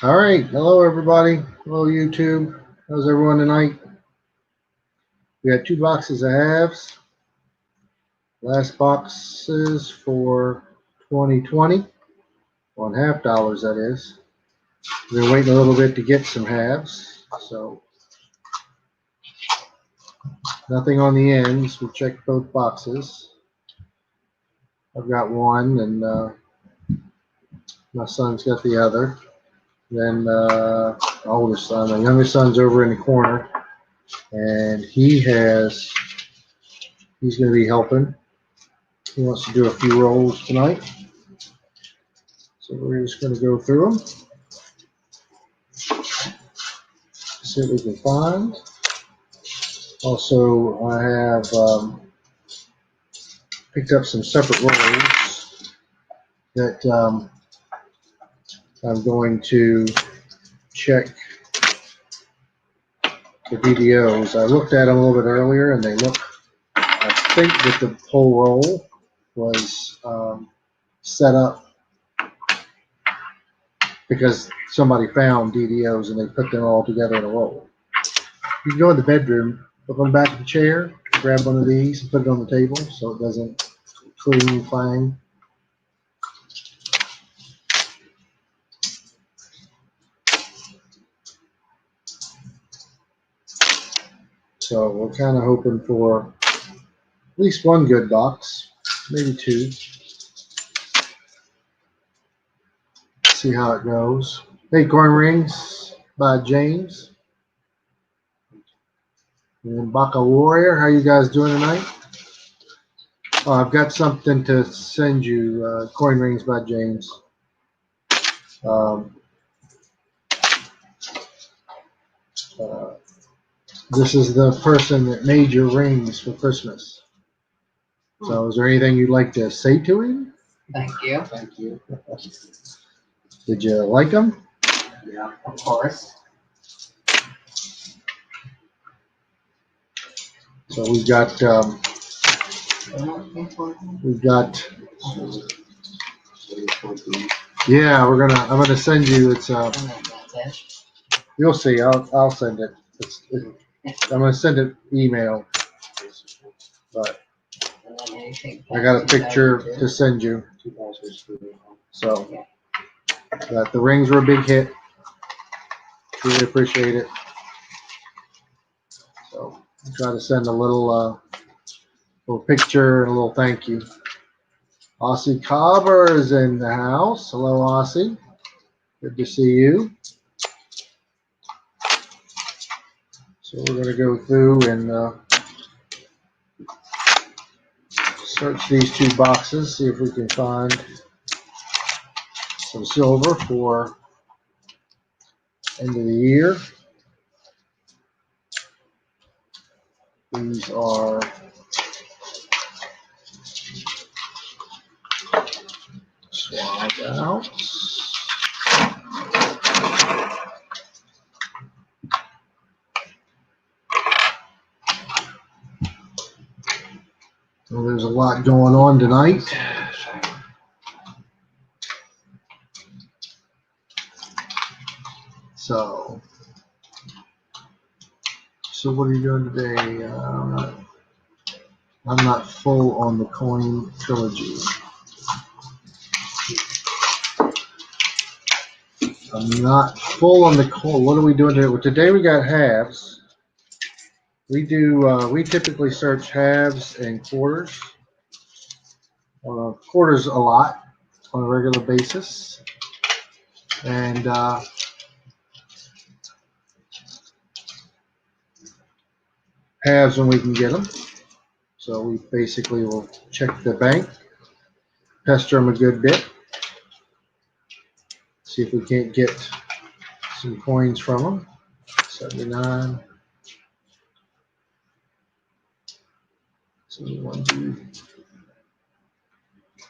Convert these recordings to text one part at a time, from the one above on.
All right. Hello, everybody. Hello, YouTube. How's everyone tonight? We got two boxes of halves. Last boxes for 2020 on half dollars, that is. We're waiting a little bit to get some halves. So nothing on the ends. We checked both boxes. I've got one, and my son's got the other. Then my oldest son, my youngest son's over in the corner, and he's going to be helping. He wants to do a few rolls tonight. So we're just going to go through them, see what we can find. Also, I have picked up some separate rolls that I'm going to check the DDOs. I looked at them a little bit earlier, and I think that the whole roll was set up because somebody found DDOs and they put them all together in a roll. You can go in the bedroom, look on the back of the chair, grab one of these and put it on the table so it doesn't cling, clang. So we're kind of hoping for at least one good box, maybe two. See how it goes. Acorn Rings by James. And then Baka Warrior, how you guys doing tonight? Oh, I've got something to send you, Coin Rings by James. This is the person that made your rings for Christmas. So is there anything you'd like to say to him? Thank you. Thank you. Did you like them? Yeah, of course. So we've got yeah, I'm gonna send you, it's you'll see, I'll send it. I'm gonna send it email, but I got a picture to send you. So but the rings were a big hit. Really appreciate it. So I'll try to send a little picture and a little thank you. Aussie Cobber is in the house. Hello, Aussie. Good to see you. So we're going to go through and search these two boxes, see if we can find some silver for end of the year. These are swabbed out. So there's a lot going on tonight. So what are you doing today? I'm not full on the coin trilogy. I'm not full on the coin. What are we doing today? Well, today we got halves. We typically search halves and quarters. Quarters a lot on a regular basis. And halves when we can get them. So we basically will check the bank, pester them a good bit, see if we can't get some coins from them. 79, 71,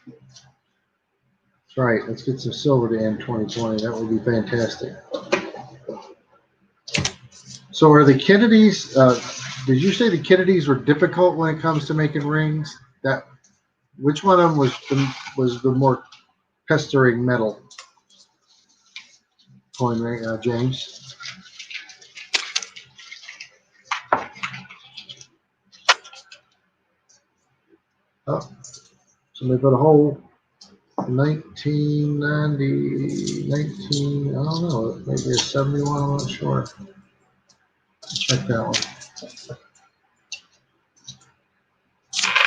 That's right. Let's get some silver to end 2020. That would be fantastic. So are the Kennedys, did you say the Kennedys were difficult when it comes to making rings? Which one of them was the more pestering metal? coin ring, James. Oh, somebody put a hole. 1990, 19, I don't know, maybe a 71, I'm not sure. Check that one.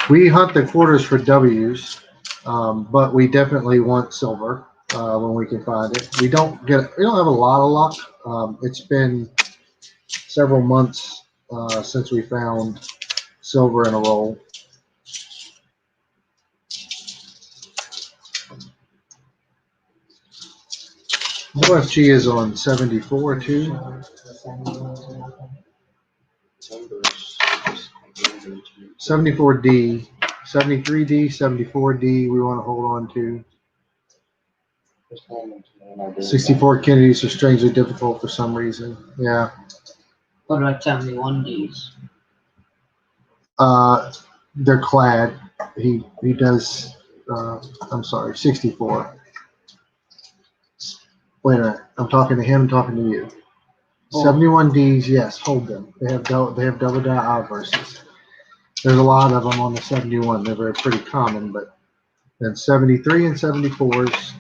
We hunt the quarters for W's, but we definitely want silver when we can find it. We don't have a lot of luck. It's been several months since we found silver in a roll. OFG is on 74 too. 74D, 73D, 74D. We want to hold on to. 64 Kennedys are strangely difficult for some reason. Yeah. What about 71Ds? They're clad. He does. I'm sorry, 64. Wait a minute. I'm talking to him. Talking to you. 71Ds. Yes, hold them. They have double die outbursts. There's a lot of them on the 71. They're pretty common, but then 73 and 74s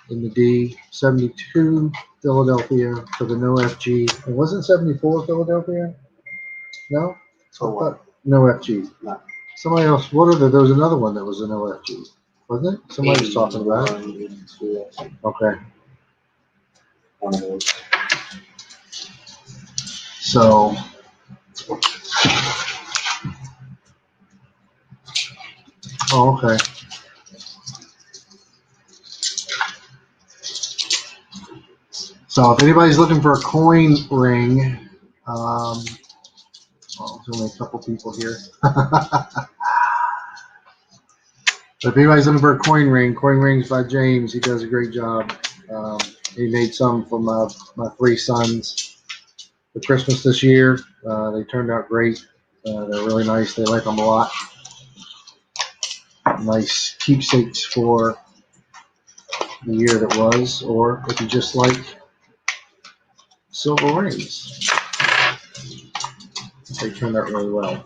in the D. 72 Philadelphia for the no FG. It wasn't 74 Philadelphia. No. For what? No FG. No. Somebody else. There was another one that was an OFG, wasn't it? Somebody was talking about it. Okay. One of those. So. Oh, okay. So if anybody's looking for a coin ring, well, there's only a couple people here. But if anybody's looking for a coin rings by James. He does a great job. He made some for my 3 sons for Christmas this year. They turned out great. They're really nice. They like them a lot. Nice keepsakes for the year that was, or if you just like silver rings. They turned out really well.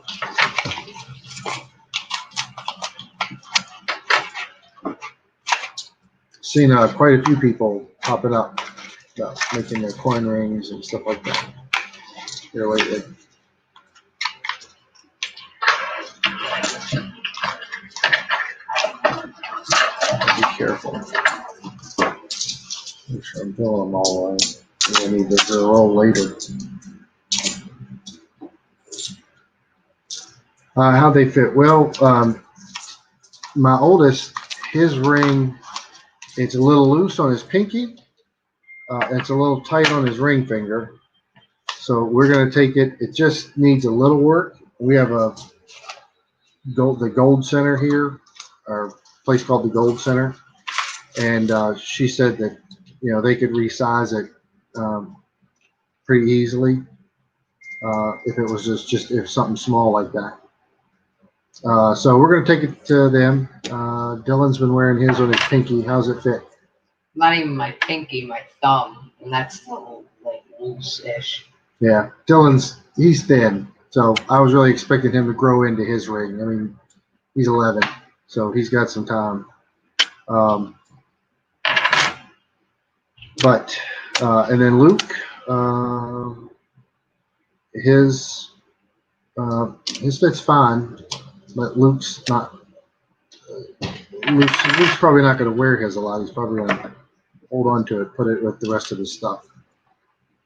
Seen quite a few people popping up, making their coin rings and stuff like that here lately. Be careful. Make sure I'm filling them all away. I need to roll later. How they fit? Well, my oldest, his ring, it's a little loose on his pinky. It's a little tight on his ring finger. So we're going to take it. It just needs a little work. We have the Gold Center here, our place called the Gold Center. And she said that, they could resize it pretty easily if it was just if something small like that. So we're going to take it to them. Dylan's been wearing his on his pinky. How's it fit? Not even my pinky, my thumb, and that's still like loose-ish. Yeah, he's thin, so I was really expecting him to grow into his ring. I mean, he's 11, so he's got some time. But and then Luke, his fit's fine, but Luke's probably not going to wear his a lot. He's probably going to hold on to it, put it with the rest of his stuff.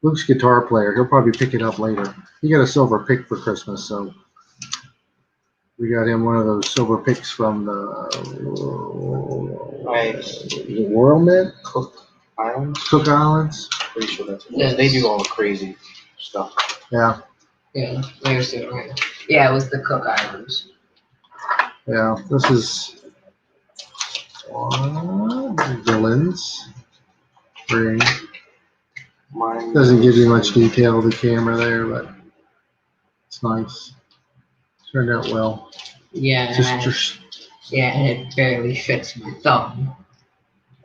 Luke's a guitar player. He'll probably pick it up later. He got a silver pick for Christmas, so we got him one of those silver picks from the World Mint? Cook Islands? Cook Islands. Pretty sure that's what it is. They do all the crazy stuff. Yeah. Yeah, there's it right. Yeah, it was the Cook Islands. Yeah, this is Dylan's ring. Mine Doesn't give you much detail of the camera there, but it's nice. Turned out well. Yeah, and it barely fits my thumb.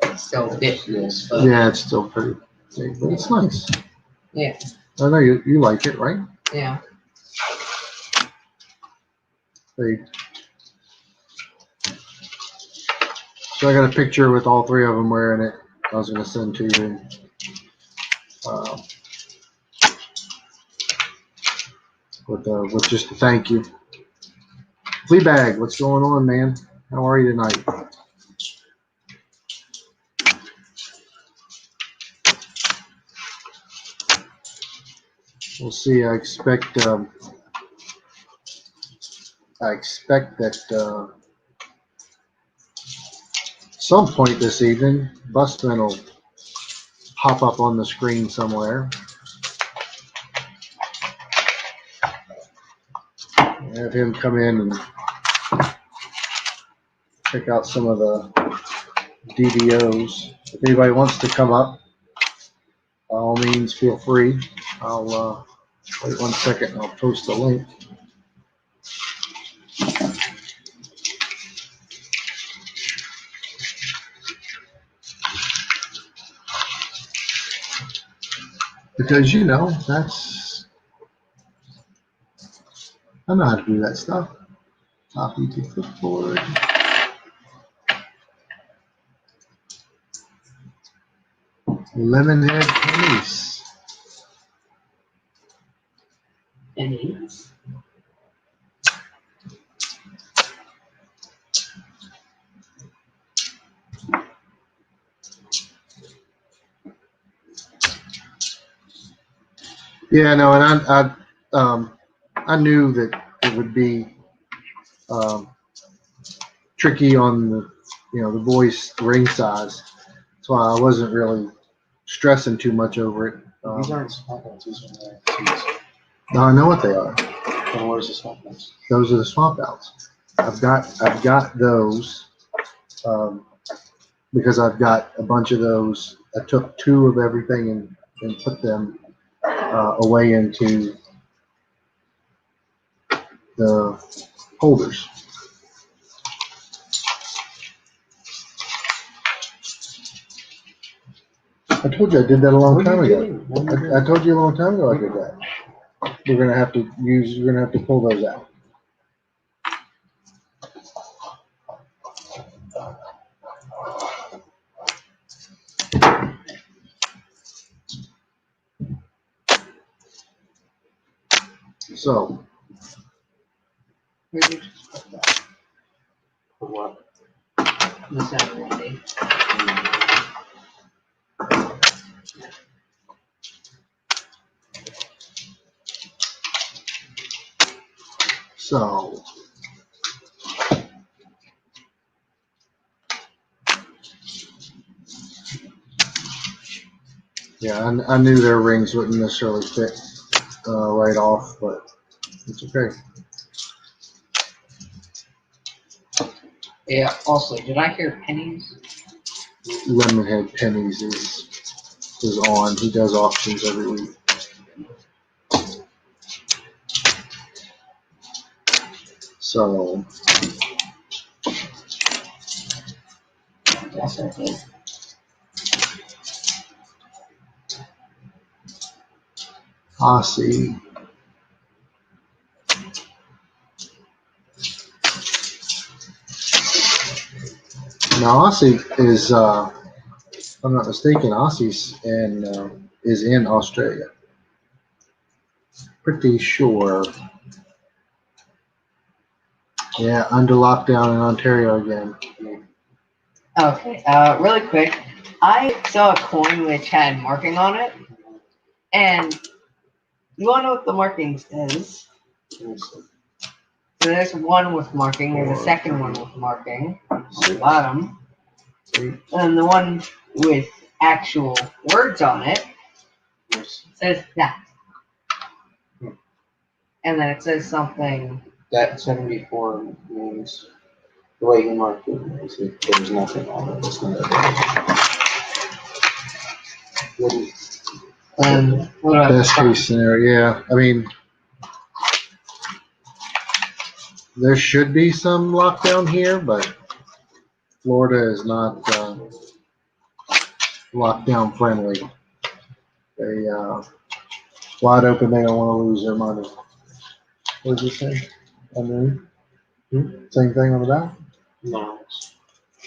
It's so ridiculous, but yeah, it's still pretty. See, but it's nice. Yeah. I know you like it, right? Yeah. So I got a picture with all three of them wearing it. I was going to send to you. With just a thank you. Fleabag, what's going on, man? How are you tonight? We'll see. I expect that some point this evening, Busman will pop up on the screen somewhere. Have him come in and check out some of the DDOs. If anybody wants to come up, by all means, feel free. I'll wait 1 second and I'll post the link. Because, you know, I know how to do that stuff. Copy to clipboard. Lemonhead pennies. Pennies. Yeah, no, and I knew that it would be tricky on the voice ring size. That's why I wasn't really stressing too much over it. These aren't swamp nuts. These are seeds. Now I know what they are. And where's the swamp nuts? Those are the swamp outs. I've got those because I've got a bunch of those. I took 2 of everything and put them away into the holders. I told you I did that a long time ago. I told you a long time ago I did that. We're gonna have to pull those out. So Where did you put that? For what? The Saturday. So yeah, I knew their rings wouldn't necessarily fit right off, but it's okay. Yeah. Also, did I hear pennies? Lemonhead Pennies is on. He does auctions every week. So Yes, I did. Aussie. Now Aussie is, if I'm not mistaken, Aussie's is in Australia. Pretty sure. Yeah, under lockdown in Ontario again. Okay. Really quick, I saw a coin which had marking on it, and you want to know what the markings is? So there's one with marking. There's a second one with marking on the bottom, and the one with actual words on it says that. And then it says something. That 74 means the way he marked it means that there's nothing on it. It's not What about Best case scenario, yeah. I mean, there should be some lockdown here, but Florida is not lockdown friendly. They wide open. They don't want to lose their money. What does it say? Underneath? Same thing on the back. No,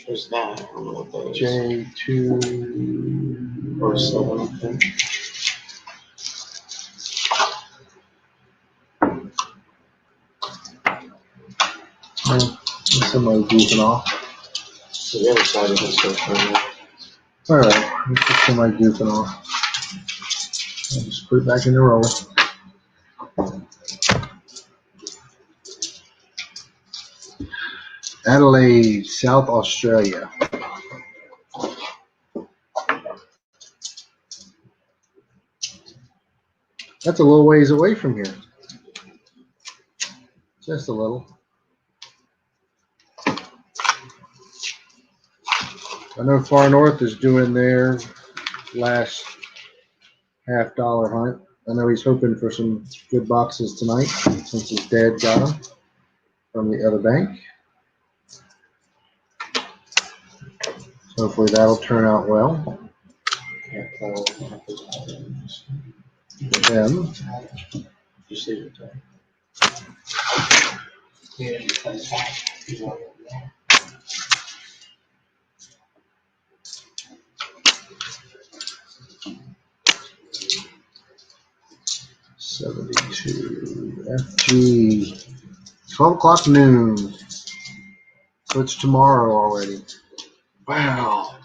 there's that. I don't know what that is. J2 Or 7, I think. Somebody goofing off. So the other side of this goes right now. All right, let's get somebody goofing off. I'll just put it back in the roll. Adelaide, South Australia. That's a little ways away from here. Just a little. I know Far North is doing their last $50 hunt. I know he's hoping for some good boxes tonight since his dad got them from the other bank. So hopefully that'll turn out well. Them. Just leave it there. 72 FG 12 o'clock noon. So it's tomorrow already. Wow.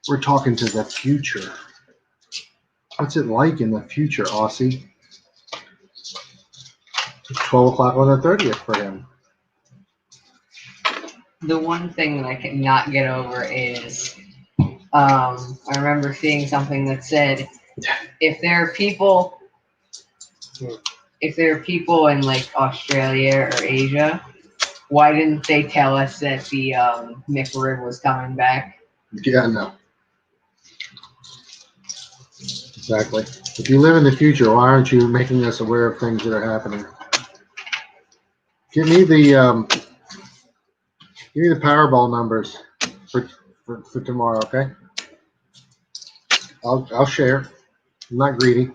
We're talking to the future. What's it like in the future, Aussie? It's 12 o'clock on the 30th for him. The one thing that I cannot get over is I remember seeing something that said if there are people in like Australia or Asia, why didn't they tell us that the McRib was coming back? Yeah, no. Exactly. If you live in the future, why aren't you making us aware of things that are happening? Give me the Powerball numbers for tomorrow, okay? I'll share. I'm not greedy.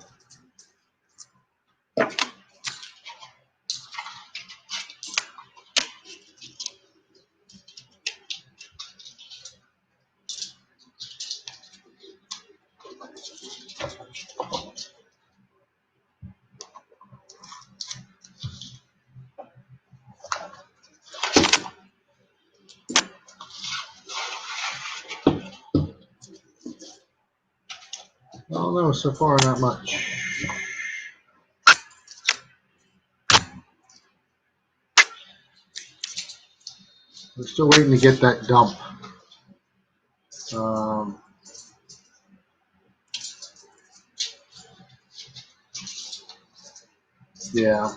Oh no, so far not much. We're still waiting to get that dump. Yeah.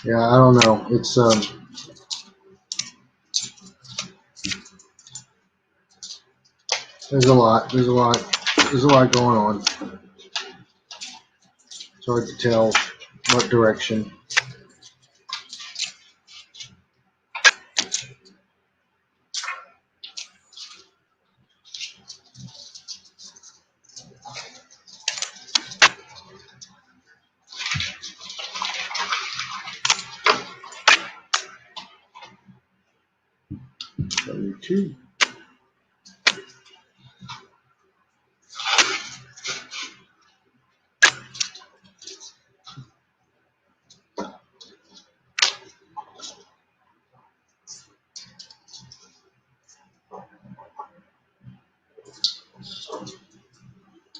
Yeah, I don't know. It's there's a lot going on. It's hard to tell what direction. Two.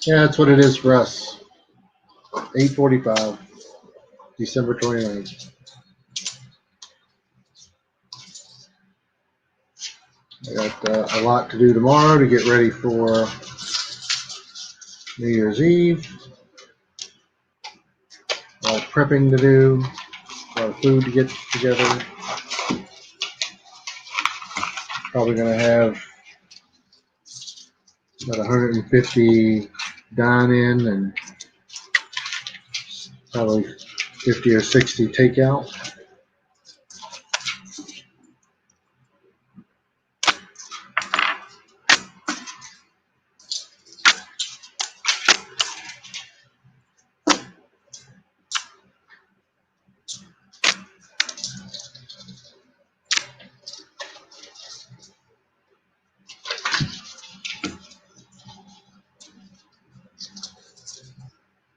Yeah, that's what it is for us. 8:45, December 29th. I got a lot to do tomorrow to get ready for New Year's Eve. A lot of prepping to do. A lot lot of food to get together. Probably gonna have about 150 dine-in and probably 50 or 60 takeout.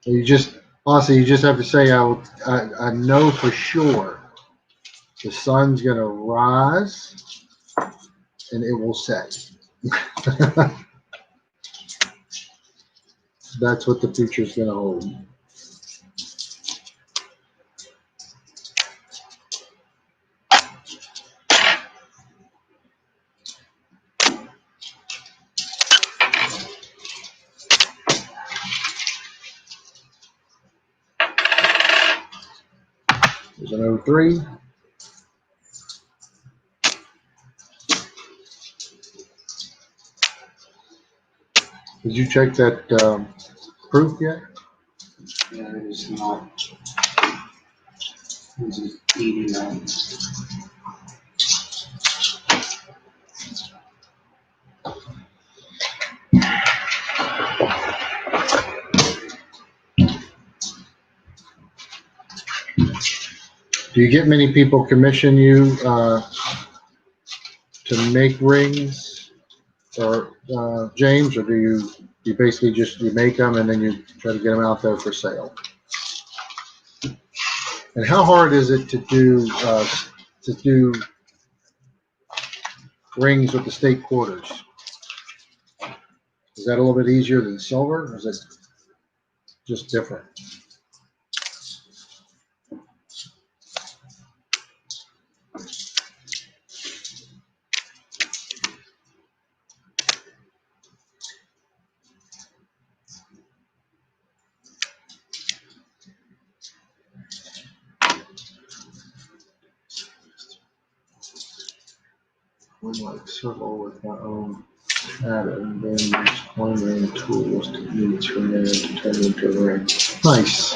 You just, honestly, you just have to say, I know for sure the sun's gonna rise and it will set. That's what the future's gonna hold. There's an 03. Did you check that proof yet? Yeah, it is not. This is 89. Do you get many people commission you to make rings, or James, or do you basically just you make them and then you try to get them out there for sale? And how hard is it to do rings with the state quarters? Is that a little bit easier than silver, or is it just different? I'm like circle with my own pattern, then use coin ring tools to use from there to turn into a ring. Nice.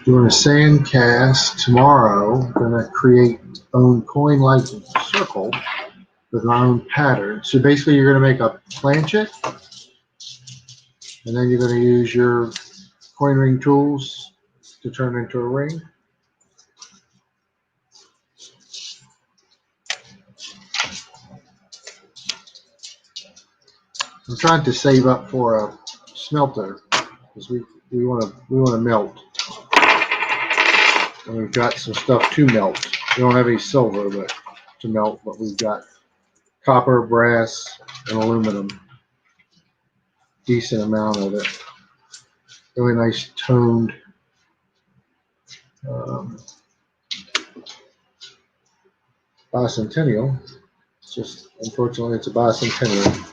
Doing a sand cast tomorrow. I'm gonna create own coin-like circle with my own pattern. So basically, you're gonna make a planchet, and then you're gonna use your coin ring tools to turn into a ring. I'm trying to save up for a smelter because we want to melt, and we've got some stuff to melt. We don't have any silver but to melt, but we've got copper, brass, and aluminum. Decent amount of it. Really nice toned. Bicentennial. It's just unfortunately it's a bicentennial.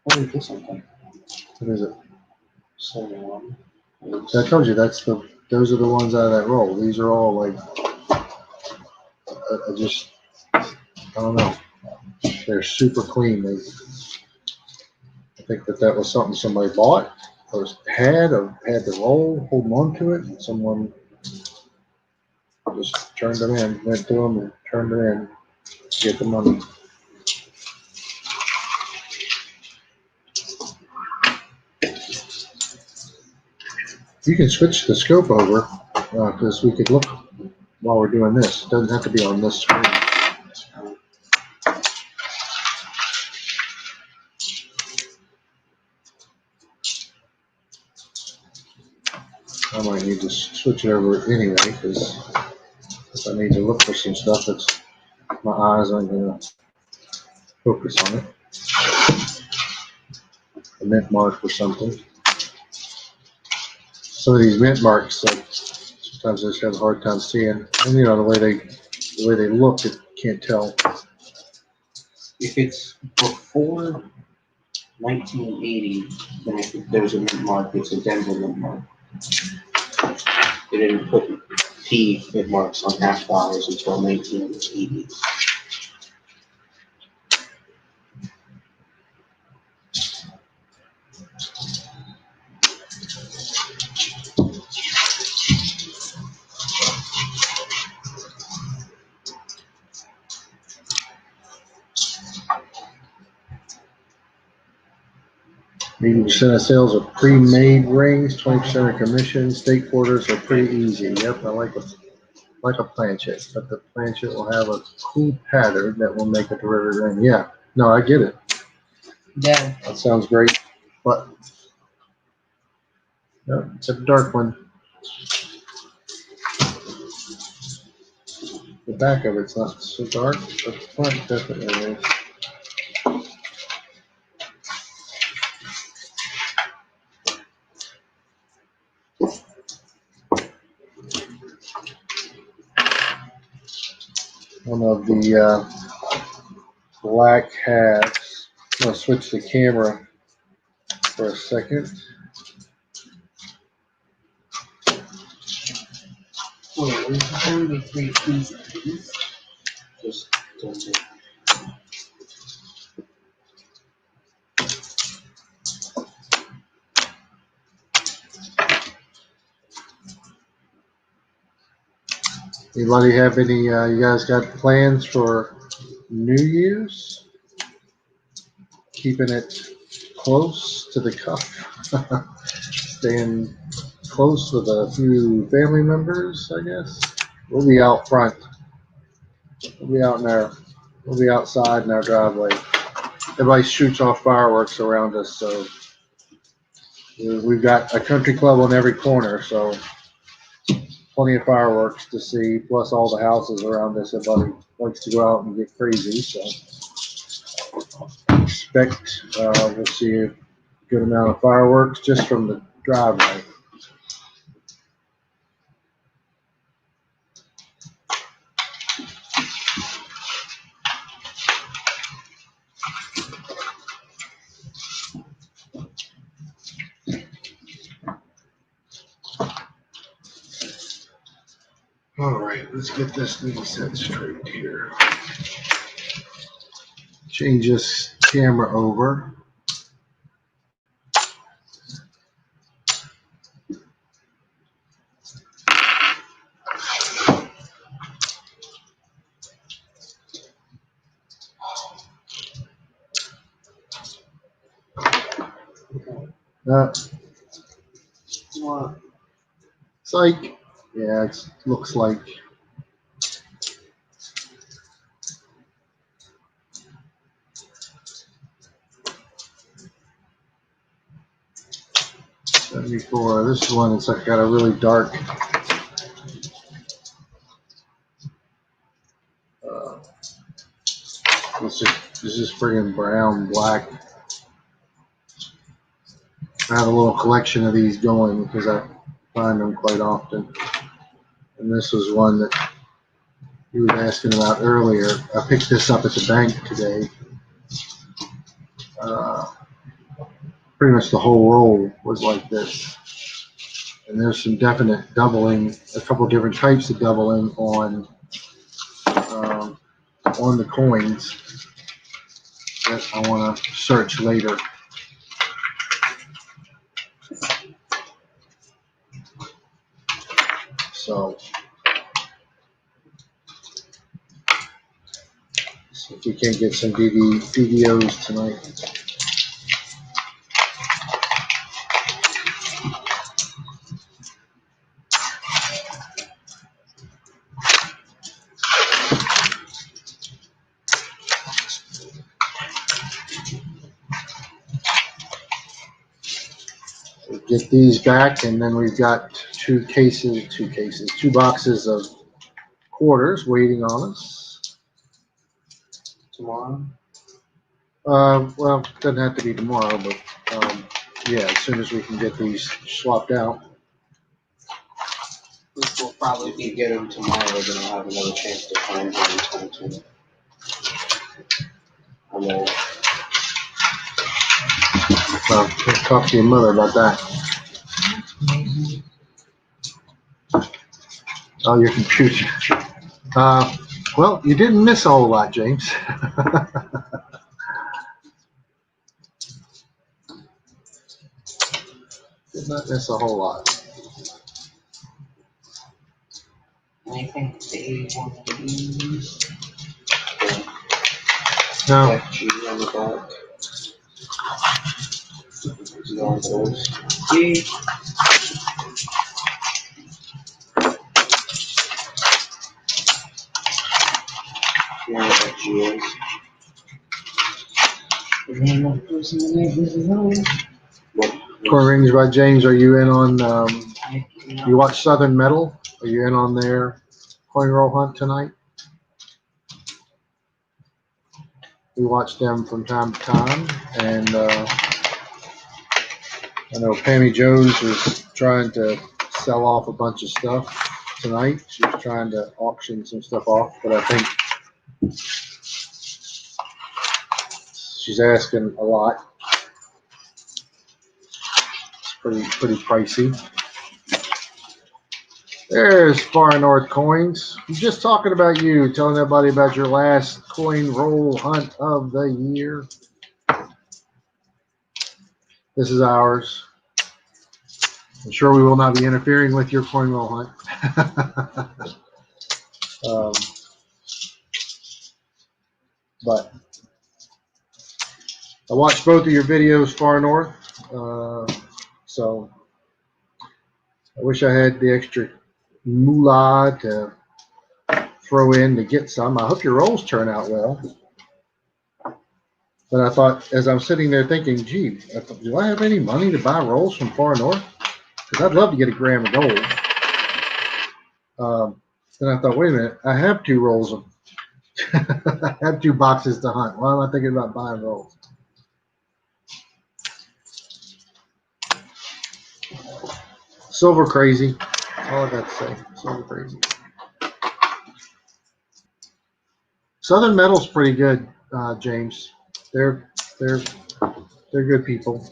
What is this one? What is it? 71. I told you those are the ones out of that roll. These are all like I don't know. They're super clean. I think that was something somebody bought or had the roll holding on to it, and someone just turned them in, went to them and turned them in to get the money. You can switch the scope over because we could look while we're doing this. It doesn't have to be on this screen. I might need to switch it over anyway because if I need to look for some stuff, my eyes aren't going to focus on it. A mint mark or something. Some of these mint marks, sometimes I just have a hard time seeing. And the way they look, you can't tell. If it's before 1980, then there was a mint mark. It's a Denver mint mark. They didn't put P mint marks on half dollars until 1980. %, of sales are pre-made rings, 20% of commission. State quarters are pretty easy. Yep, I like a planchet, but the planchet will have a cool pattern that will make a derivative ring. Yeah, no, I get it. Yeah. That sounds great, but no, it's a dark one. The back of it's not so dark, but the front definitely is. One of the black hats. I'm going to switch the camera for a second. Wait, there's only 3 pieces. Just don't take. Anybody have any, you guys got plans for New Year's? Keeping it close to the cuff. Staying close with a few family members, I guess. We'll be out front. We'll be out in our, we'll be outside in our driveway. Everybody shoots off fireworks around us, so we've got a country club on every corner, so plenty of fireworks to see, plus all the houses around us. Everybody likes to go out and get crazy, so expect we'll see a good amount of fireworks just from the driveway. All right, let's get this thing set straight here. Change this camera over. What? Psych. Yeah, it looks like. '74. This one, it's like got a really dark. This is friggin' brown, black. I have a little collection of these going because I find them quite often. And this was one that you were asking about earlier. I picked this up at the bank today. Pretty much the whole roll was like this. And there's some definite doubling, a couple different types of doubling on the coins that I want to search later. So if we can't get some DDOs tonight. Get these back, and then we've got two boxes of quarters waiting on us. Tomorrow? Well, doesn't have to be tomorrow, but yeah, as soon as we can get these swapped out. Which will probably, if you get them tomorrow, then I'll have another chance to find them in 2020. Well, let's talk to your mother about that. Oh, your computer. Well, you didn't miss a whole lot, James. Did not miss a whole lot. Anything they want to use? No. FG on the back. No, those. G. Yeah, FG is. The name of the person that made this is on. Coin Rings by James. Are you in on? You watch Southern Metal? Are you in on their coin roll hunt tonight? We watch them from time to time, and I know Pammy Jones is trying to sell off a bunch of stuff tonight. She's trying to auction some stuff off, but I think she's asking a lot. It's pretty pricey. There's Far North Coins. I'm just talking about you, telling everybody about your last coin roll hunt of the year. This is ours. I'm sure we will not be interfering with your coin roll hunt. But I watched both of your videos, Far North. So I wish I had the extra moolah to throw in to get some. I hope your rolls turn out well. But I thought, as I'm sitting there thinking, gee, do I have any money to buy rolls from Far North? Because I'd love to get a gram of gold. Then I thought, wait a minute, I have 2 rolls of, I have 2 boxes to hunt. Why am I thinking about buying rolls? Silver crazy. That's all I got to say. Silver crazy. Southern Metal's pretty good, James. They're good people.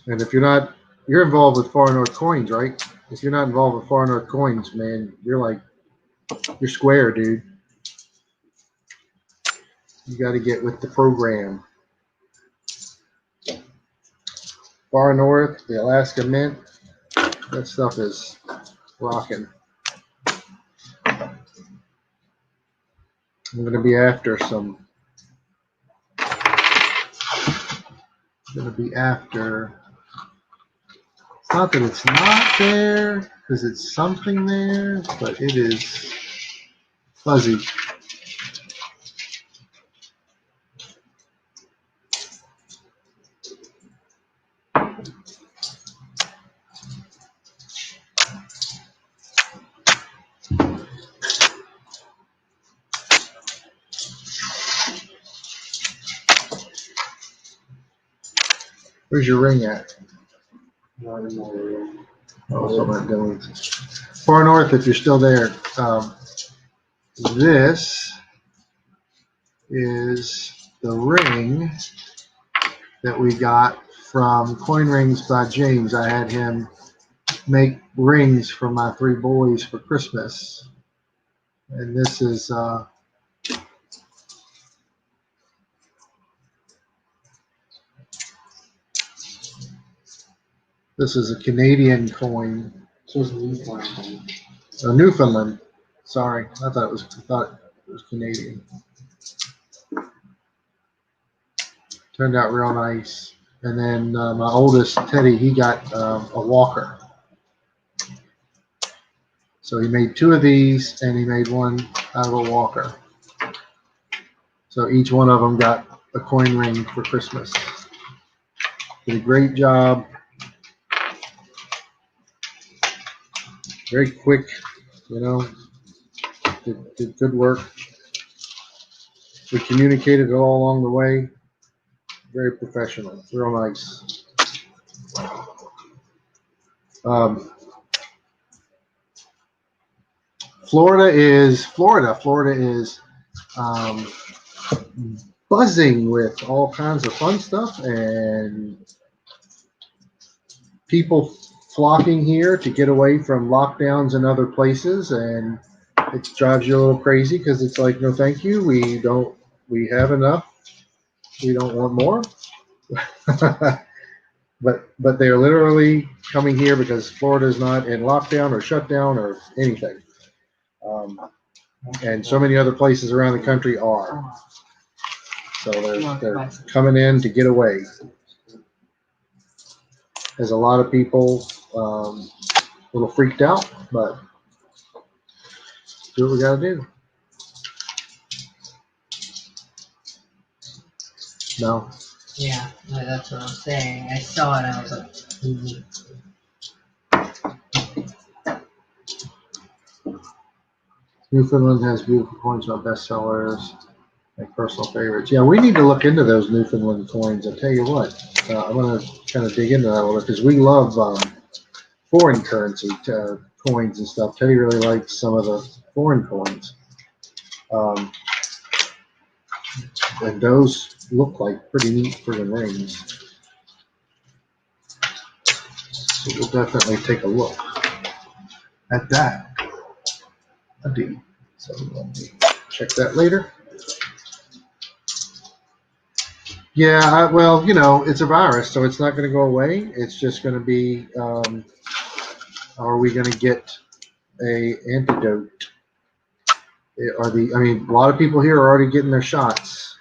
And if you're involved with Far North Coins, right? If you're not involved with Far North Coins, man, you're square, dude. You got to get with the program. Far North, the Alaska Mint, that stuff is rocking. I'm going to be after some. I'm going to be after. It's not that it's not there, because it's something there, but it is fuzzy. Where's your ring at? Oh, something doing. Far North, if you're still there, this is the ring that we got from Coin Rings by James. I had him make rings for my 3 boys for Christmas. And this is a Canadian coin. So it's Newfoundland. Newfoundland. Sorry, I thought it was Canadian. Turned out real nice. And then my oldest, Teddy, he got a walker. So he made 2 of these, and he made 1 out of a walker. So each one of them got a coin ring for Christmas. Did a great job. Very quick, did good work. We communicated it all along the way. Very professional, real nice. Florida is buzzing with all kinds of fun stuff and people flocking here to get away from lockdowns in other places, and it drives you a little crazy because it's like, no, thank you. We have enough. We don't want more. but they're literally coming here because Florida's not in lockdown or shutdown or anything. And so many other places around the country are. So they're coming in to get away. There's a lot of people a little freaked out, but do what we got to do. No. Yeah, that's what I'm saying. I saw it and I was like, Newfoundland has beautiful coins on bestsellers, my personal favorites. Yeah, we need to look into those Newfoundland coins. I tell you what, I'm going to kind of dig into that a little bit because we love foreign currency coins and stuff. Teddy really likes some of the foreign coins. And those look like pretty neat friggin' rings. So we'll definitely take a look at that. Indeed. So let me check that later. Yeah, well, you know, it's a virus, so it's not going to go away. It's just going to be, are we going to get a antidote? I mean, a lot of people here are already getting their shots.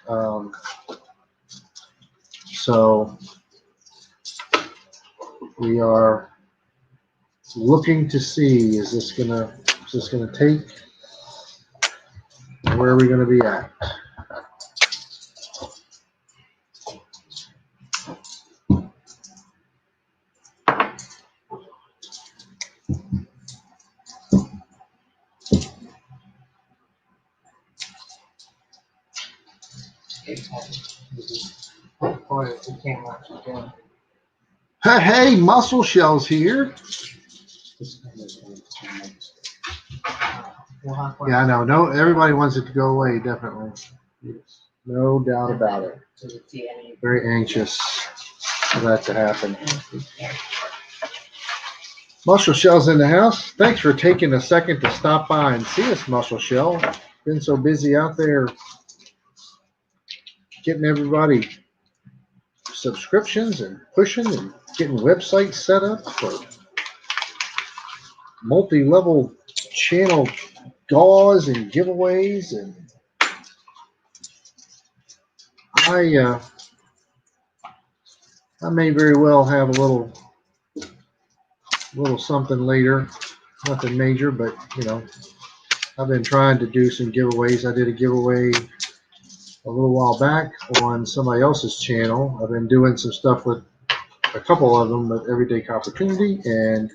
So we are looking to see, is this gonna take? Where are we gonna be at? Hey, Muscle Shell's here. Yeah, I know. No, everybody wants it to go away, definitely. No doubt about it. Very anxious for that to happen. Muscle Shell's in the house. Thanks for taking a second to stop by and see us, Muscle Shell. Been so busy out there getting everybody subscriptions and pushing and getting websites set up for multi-level channel gauze and giveaways, and I may very well have a little something later. Nothing major, but you know, I've been trying to do some giveaways. I did a giveaway a little while back on somebody else's channel. I've been doing some stuff with a couple of them with Everyday Opportunity, and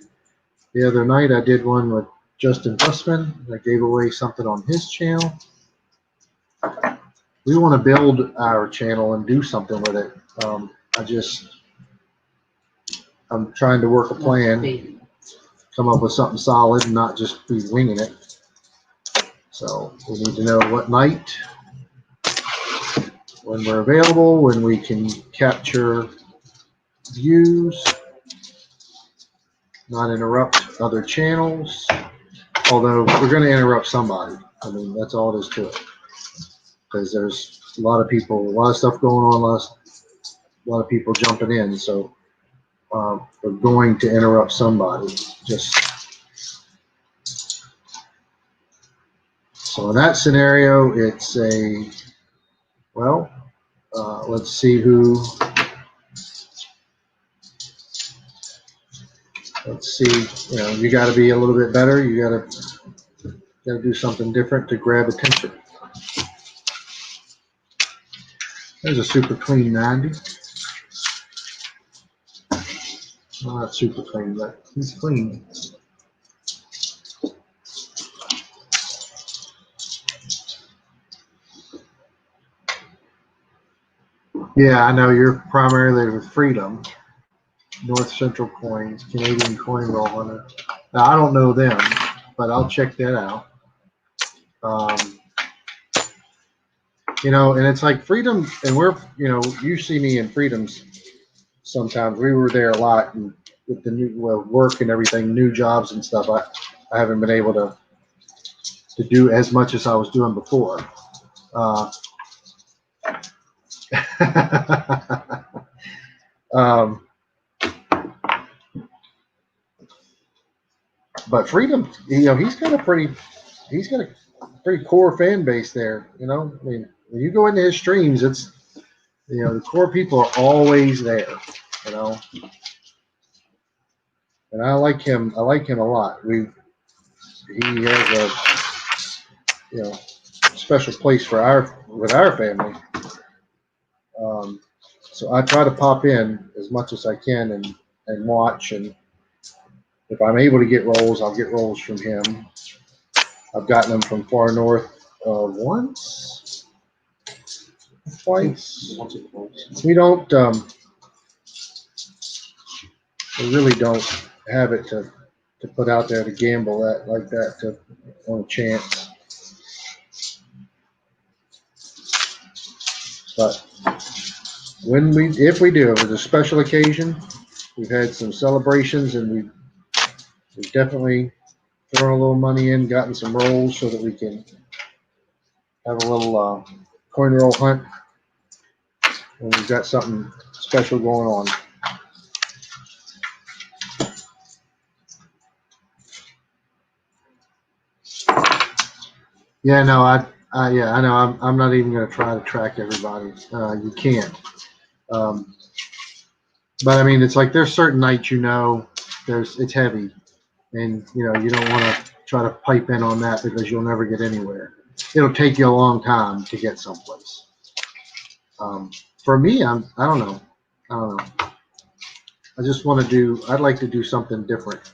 the other night I did one with Justin Bussman. I gave away something on his channel. We want to build our channel and do something with it. I'm trying to work a plan, come up with something solid and not just be winging it. So we need to know what night, when we're available, when we can capture views, not interrupt other channels. Although we're going to interrupt somebody. I mean, that's all it is to it. Because there's a lot of people, a lot of stuff going on, a lot of people jumping in. So we're going to interrupt somebody. So in that scenario, it's let's see who. Let's see. You know, you got to be a little bit better. You got to do something different to grab attention. There's a super clean 90. Well, not super clean, but he's clean. Yeah, I know you're primarily with Freedom, North Central Coins, Canadian Coin Roll Hunter. Now, I don't know them, but I'll check that out. You know, and it's like Freedom, and we're, you know, you see me in Freedoms sometimes. We were there a lot, and with the new work and everything, new jobs and stuff. I haven't been able to do as much as I was doing before. Um, but Freedom, you know, he's got a pretty core fan base there. You know, I mean, when you go into his streams, it's, you know, the core people are always there. You know, and I like him. I like him a lot. He has a, you know, special place for our family. So I try to pop in as much as I can and watch, and if I'm able to get rolls, I'll get rolls from him. I've gotten them from Far North once, twice. We don't, we really don't have it to put out there to gamble that like that on a chance. But if we do, it was a special occasion. We've had some celebrations, and we've definitely thrown a little money in, gotten some rolls so that we can have a little coin roll hunt, and we've got something special going on. Yeah, no, I know. I'm not even going to try to track everybody. You can't. But I mean, it's like there's certain nights, you know, it's heavy, and you know you don't want to try to pipe in on that because you'll never get anywhere. It'll take you a long time to get someplace. For me, I don't know. I just want to do. I'd like to do something different.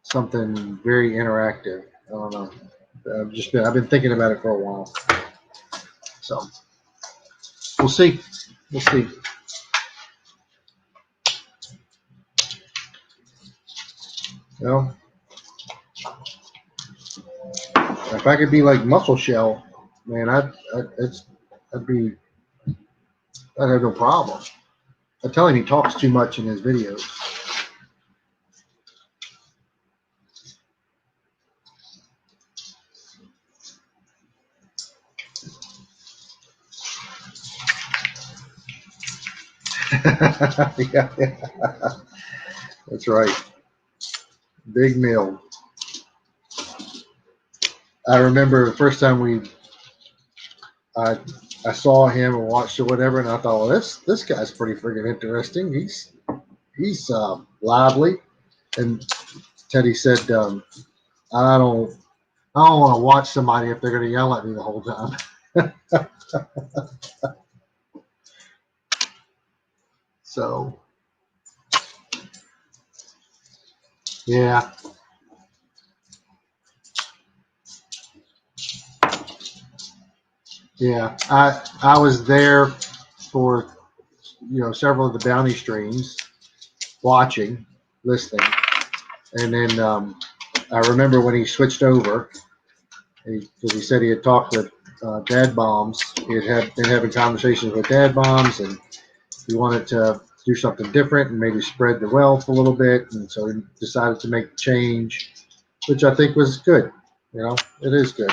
Something very interactive. I don't know. I've been thinking about it for a while. So we'll see. We'll see. You know, if I could be like Muscle Shell, man, I'd have no problem. I tell him he talks too much in his videos. Yeah, that's right. Big Mill. I remember the first time I saw him and watched or whatever, and I thought, well, this guy's pretty freaking interesting. He's lively. And Teddy said, I don't want to watch somebody if they're going to yell at me the whole time. So, yeah. Yeah, I was there for, you know, several of the bounty streams, watching, listening, and then I remember when he switched over, because he said he had talked with Dad Bombs. He had been having conversations with Dad Bombs, and he wanted to do something different and maybe spread the wealth a little bit, and so he decided to make the change, which I think was good. You know, it is good.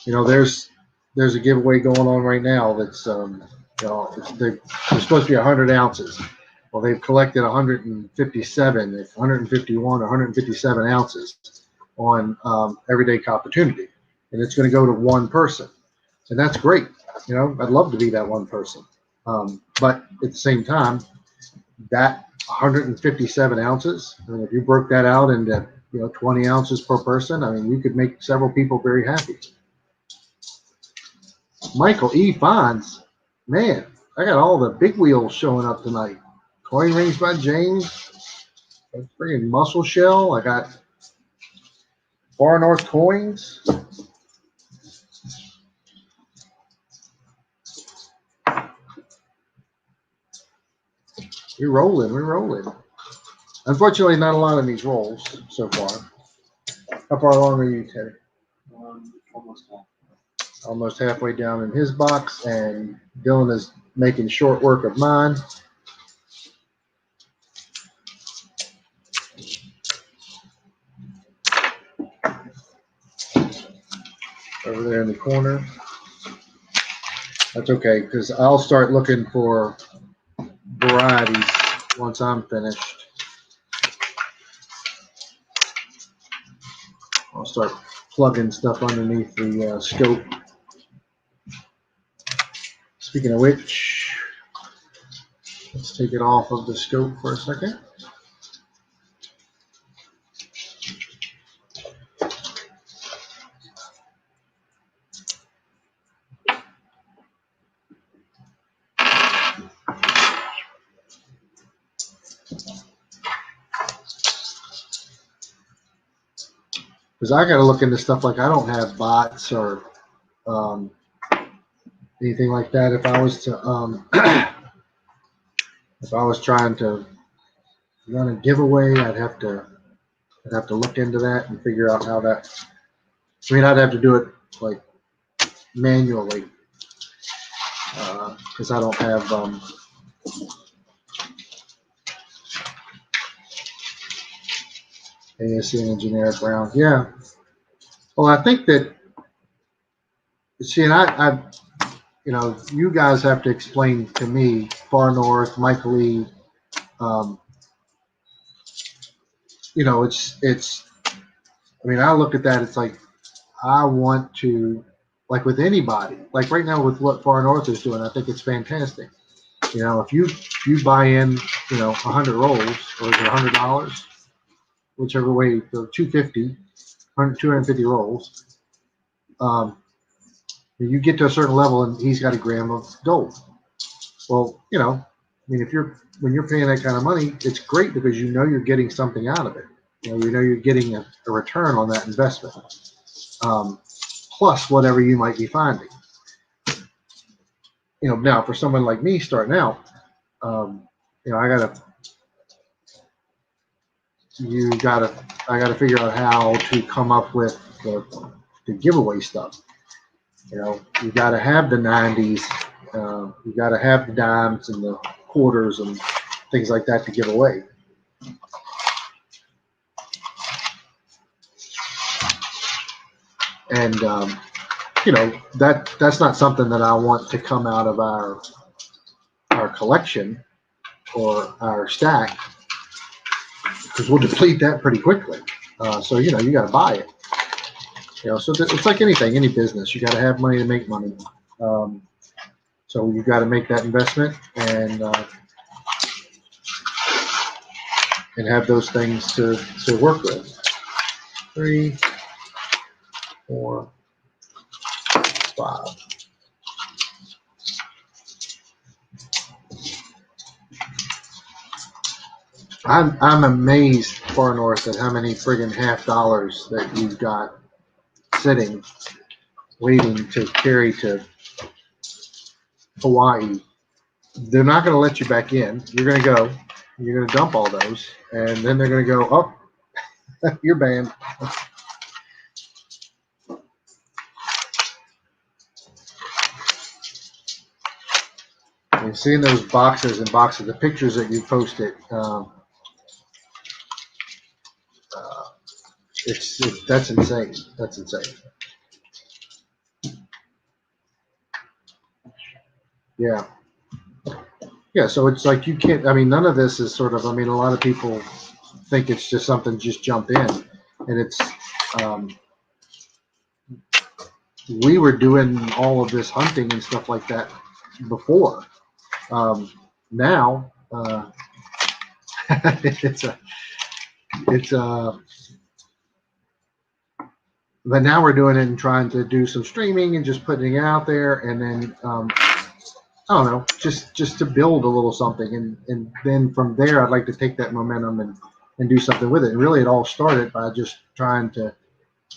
You know, there's a giveaway going on right now that's you know, they're supposed to be 100 ounces. Well, they've collected 157, 151, 157 ounces on Everyday Opportunity, and it's going to go to one person, and that's great. You know, I'd love to be that one person, but at the same time, that 157 ounces. I mean, if you broke that out into, you know, 20 ounces per person, I mean, you could make several people very happy. Michael E. Fonz, man, I got all the big wheels showing up tonight. Coin Rings by James, freaking Muscle Shell. I got Far North Coins. We're rolling. Unfortunately, not a lot of these rolls so far. How far along are you, Teddy? Almost half. Almost halfway down in his box, and Dylan is making short work of mine. Over there in the corner. That's okay, because I'll start looking for varieties once I'm finished. I'll start plugging stuff underneath the scope. Speaking of which, let's take it off of the scope for a second. Because I got to look into stuff like I don't have bots or anything like that. If I was to, if I was trying to run a giveaway, I'd have to look into that and figure out how that. I mean, I'd have to do it like manually because I don't have ASC in a generic round. Yeah. Well, I think that. See, and I you know, you guys have to explain to me, Far North, Michael Lee, you know, it's, I mean, I look at that, it's like, I want to, like with anybody, like right now with what Far North is doing, I think it's fantastic. You know, if you buy in, you know, 100 rolls, or is it $100, whichever way, so 250, 250 rolls, you get to a certain level and he's got a gram of gold. Well, you know, I mean, when you're paying that kind of money, it's great because you know you're getting something out of it. You know you're getting a return on that investment, plus whatever you might be finding. You know, now for someone like me starting out, you know, I gotta figure out how to come up with the giveaway stuff. You know, you got to have the 90s, you got to have the dimes and the quarters and things like that to give away. And you know, that's not something that I want to come out of our collection or our stack, because we'll deplete that pretty quickly. So you know, you got to buy it. You know, so it's like anything, any business. You got to have money to make money. So you got to make that investment and have those things to work with. 3, 4, 5. I'm amazed, Far North, at how many friggin' $half that you've got sitting, waiting to carry to Hawaii. They're not going to let you back in. You're going to go. You're going to dump all those, and then they're going to go, oh, you're banned. And seeing those boxes and boxes, the pictures that you posted, that's insane. That's insane. Yeah. Yeah, so it's like you can't, I mean, none of this is sort of, I mean, a lot of people think it's just something, just jump in. And it's, we were doing all of this hunting and stuff like that before. Now, but now we're doing it and trying to do some streaming and just putting it out there. And then, I don't know, just to build a little something. And then from there, I'd like to take that momentum and do something with it. And really, it all started by just trying to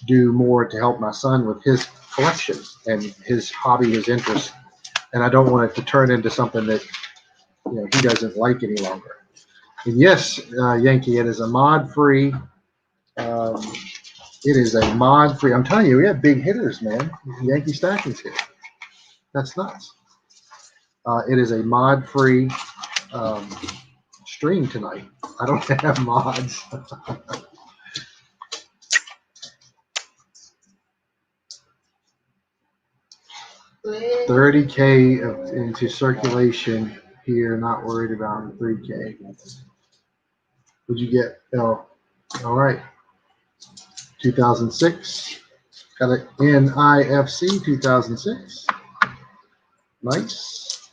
do more to help my son with his collection and his hobby, his interest. And I don't want it to turn into something that, you know, he doesn't like any longer. And yes, Yankee, it is a mod-free It is a mod free. I'm telling you, we have big hitters, man. Yankee Stacking's here. That's nuts. It is a mod free stream tonight. I don't have mods. $30K into circulation here. Not worried about 3K. Would you get? Oh, all right. 2006. Got an NIFC 2006. Nice.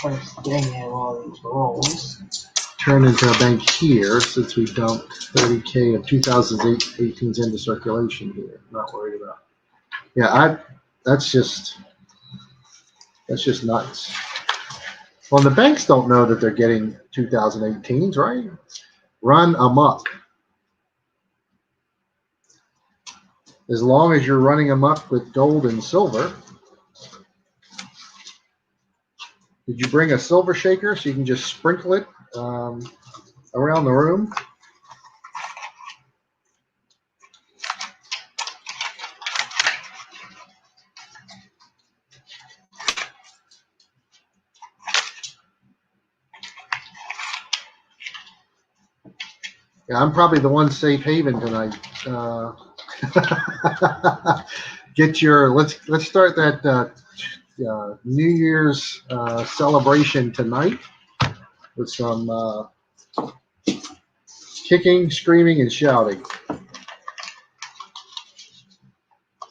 First getting in all these rolls. Turn into a bank here since we dumped 30K of 2018's into circulation here. Not worried about. Yeah, that's just nuts. Well, the banks don't know that they're getting 2018s, right? Run amok. As long as you're running amok with gold and silver. Did you bring a silver shaker so you can just sprinkle it around the room? Yeah, I'm probably the one safe haven tonight. Get your let's start that New Year's celebration tonight with some kicking, screaming, and shouting.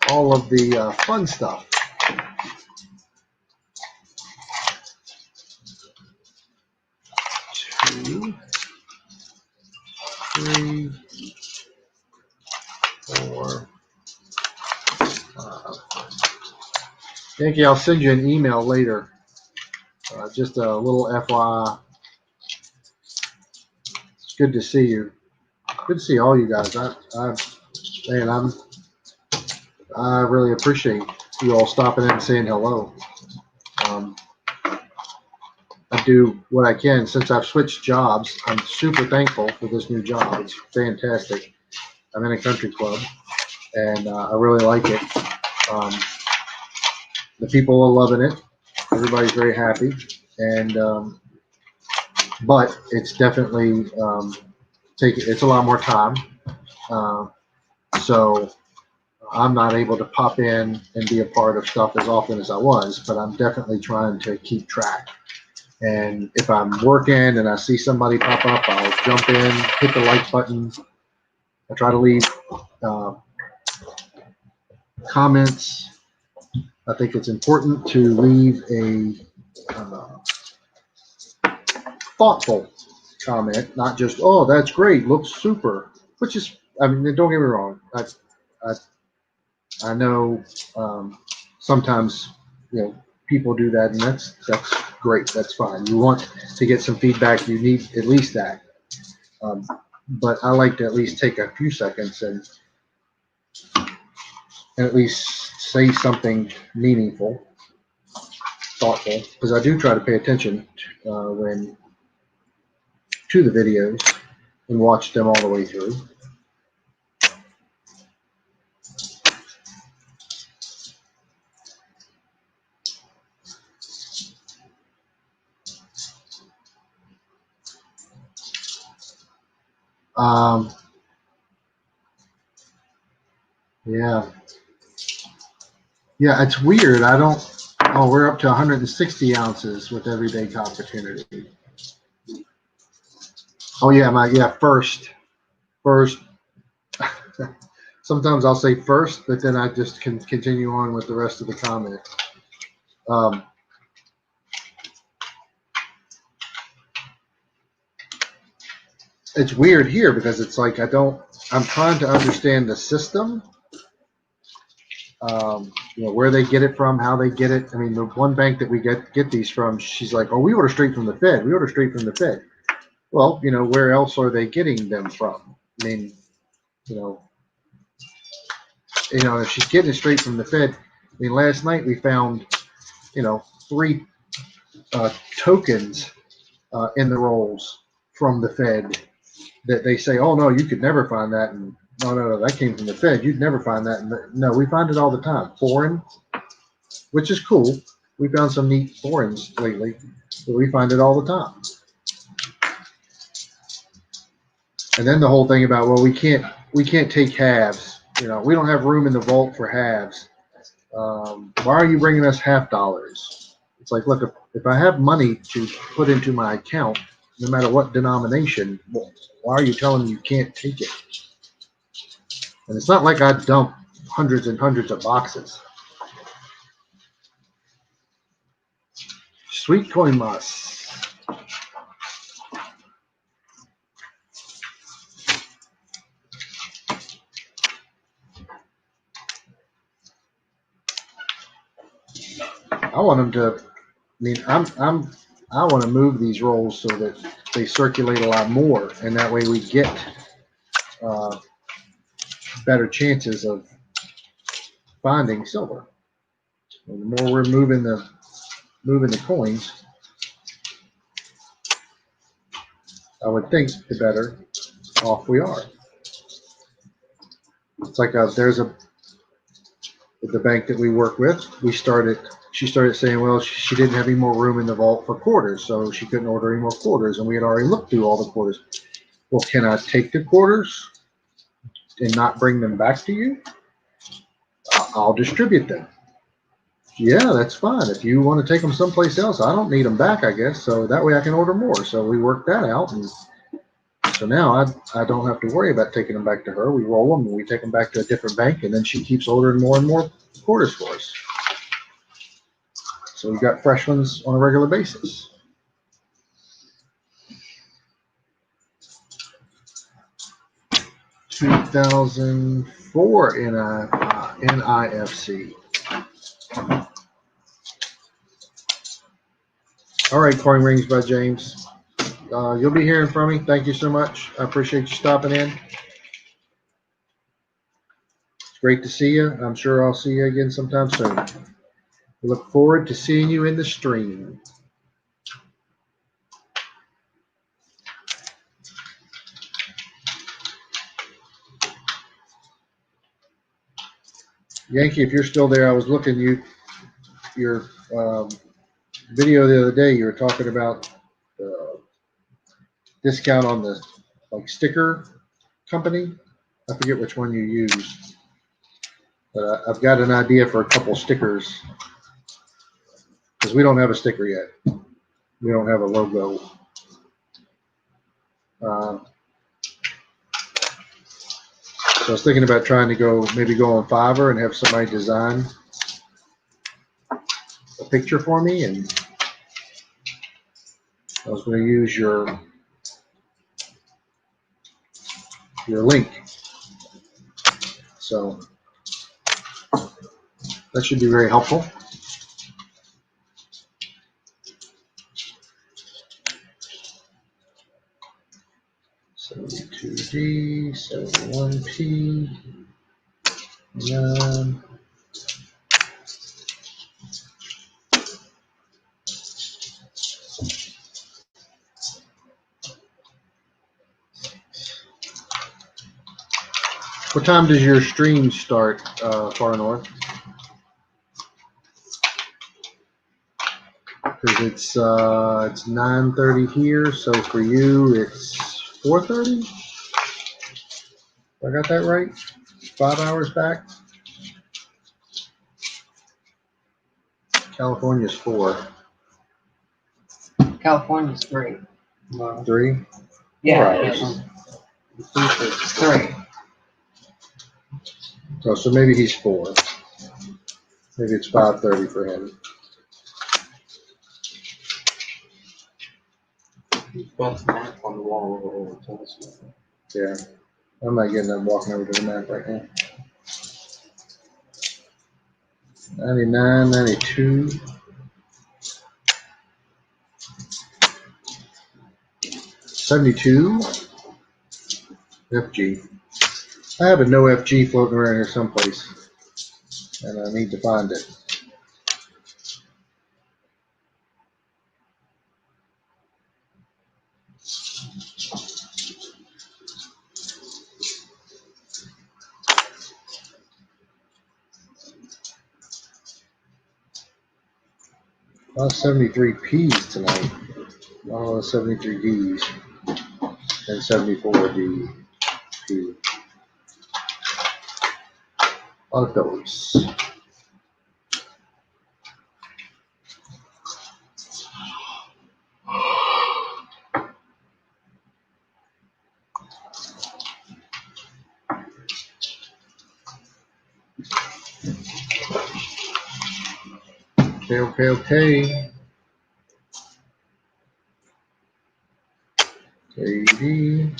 All of the fun stuff. Two, three, four, five. Yankee, I'll send you an email later. Just a little FYI. It's good to see you. Good to see all you guys. I really appreciate you all stopping in and saying hello. I do what I can. Since I've switched jobs, I'm super thankful for this new job. It's fantastic. I'm in a country club, and I really like it. The people are loving it. Everybody's very happy, and but it's definitely it's a lot more time. So I'm not able to pop in and be a part of stuff as often as I was, but I'm definitely trying to keep track. And if I'm working and I see somebody pop up, I'll jump in, hit the like button. I try to leave comments. I think it's important to leave a thoughtful comment, not just, oh, that's great, looks super, which is, I mean, don't get me wrong. I know sometimes, people do that, and that's great. That's fine. You want to get some feedback, you need at least that. But I like to at least take a few seconds and at least say something meaningful, thoughtful, because I do try to pay attention to the videos and watch them all the way through. Yeah, it's weird. We're up to 160 ounces with everyday opportunity. Oh yeah, first. Sometimes I'll say first, but then I just can continue on with the rest of the comment. It's weird here because it's like I'm trying to understand the system, where they get it from, how they get it. I mean, the one bank that we get these from, she's like, oh, we order straight from the Fed. We order straight from the Fed. Well, where else are they getting them from? I mean, if she's getting it straight from the Fed, I mean, last night we found, 3 tokens in the rolls from the Fed that they say, oh no, you could never find that in No, that came from the Fed. You'd never find that. No, we find it all the time. Foreign, which is cool. We found some neat foreigns lately, but we find it all the time. And then the whole thing about, well, we can't take halves. You know, we don't have room in the vault for halves. Why are you bringing us half dollars? It's like, look, if I have money to put into my account, no matter what denomination, well, why are you telling me you can't take it? And it's not like I dump hundreds and hundreds of boxes. Sweet coin moss. I want them to. I mean, I want to move these rolls so that they circulate a lot more, and that way we get better chances of finding silver. And the more we're moving the coins, I would think the better off we are. It's like there's the bank that we work with. She started saying, well, she didn't have any more room in the vault for quarters, so she couldn't order any more quarters, and we had already looked through all the quarters. Well, can I take the quarters and not bring them back to you? I'll distribute them. Yeah, that's fine. If you want to take them someplace else, I don't need them back, I guess. So that way I can order more. So we worked that out, and so now I don't have to worry about taking them back to her. We roll them and we take them back to a different bank, and then she keeps ordering more and more quarters for us. So we've got fresh ones on a regular basis. $2,004 NIFC. All right, Coin Rings by James. You'll be hearing from me. Thank you so much. I appreciate you stopping in. It's great to see you. I'm sure I'll see you again sometime soon. Look forward to seeing you in the stream. Yankee, if you're still there, I was looking your video the other day. You were talking about discount on the sticker company. I forget which one you used, but I've got an idea for a couple stickers because we don't have a sticker yet. We don't have a logo. So I was thinking about trying to maybe go on Fiverr and have somebody design a picture for me, and I was going to use your link. So that should be very helpful. $72D, $71P, 9. What time does your stream start, Far North? Because it's 9:30 here, so for you it's 4:30. I got that right? 5 hours back. California's 4. California's 3. 3. Yeah, 4 it hours. is. 3. So maybe he's 4. Maybe it's 5:30 for him. You've got the map on the wall over there. Tell us about it. Yeah. I'm not getting up walking over to the map right now. 99, 92. 72. FG. I have a no FG floating around here someplace, and I need to find it. 73 P's tonight. 73 D's and 74 D P. A lot of those. Okay. KD.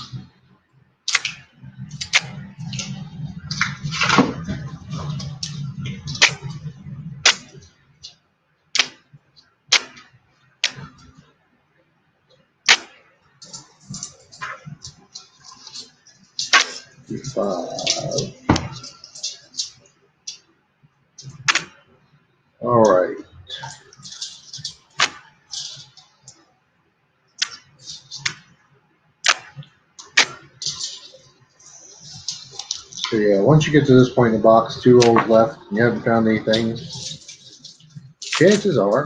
Five. All right. So yeah, once you get to this point in the box, 2 rolls left, and you haven't found anything, chances are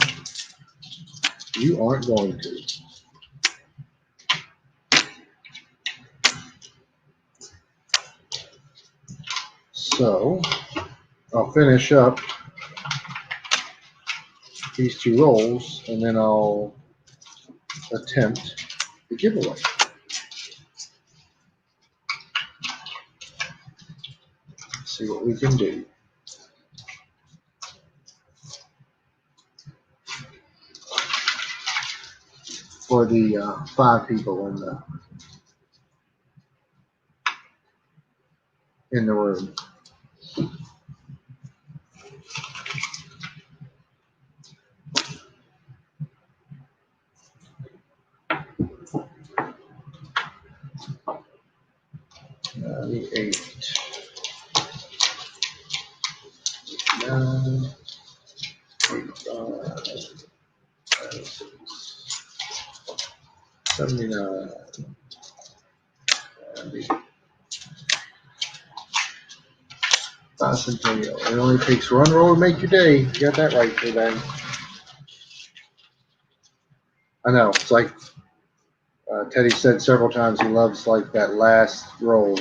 you aren't going to. So I'll finish up these 2 rolls, and then I'll attempt the giveaway. See what we can do. For the 5 people in the room. The 8, 9, 85, 79, 90. Bicentennial. It only takes 1 roll to make your day. You got that right, K-Bang. I know. It's like Teddy said several times, he loves like that last roll.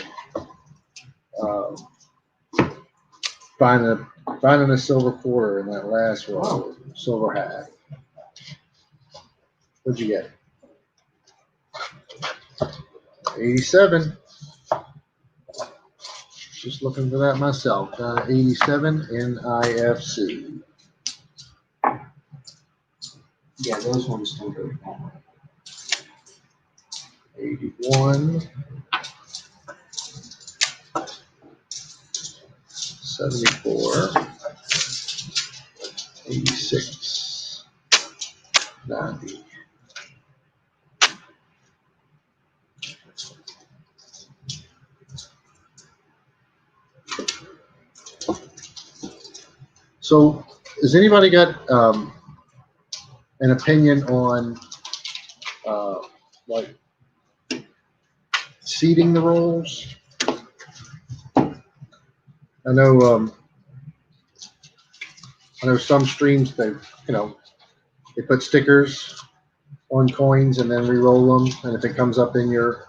Finding a silver quarter in that last roll, silver half. What'd you get? 87. Just looking for that myself. 87 NIFC. Yeah, those ones don't go down. 81. 74. 86. 90. So, has anybody got an opinion on like seeding the rolls? I know some streams they put stickers on coins and then re-roll them, and if it comes up in your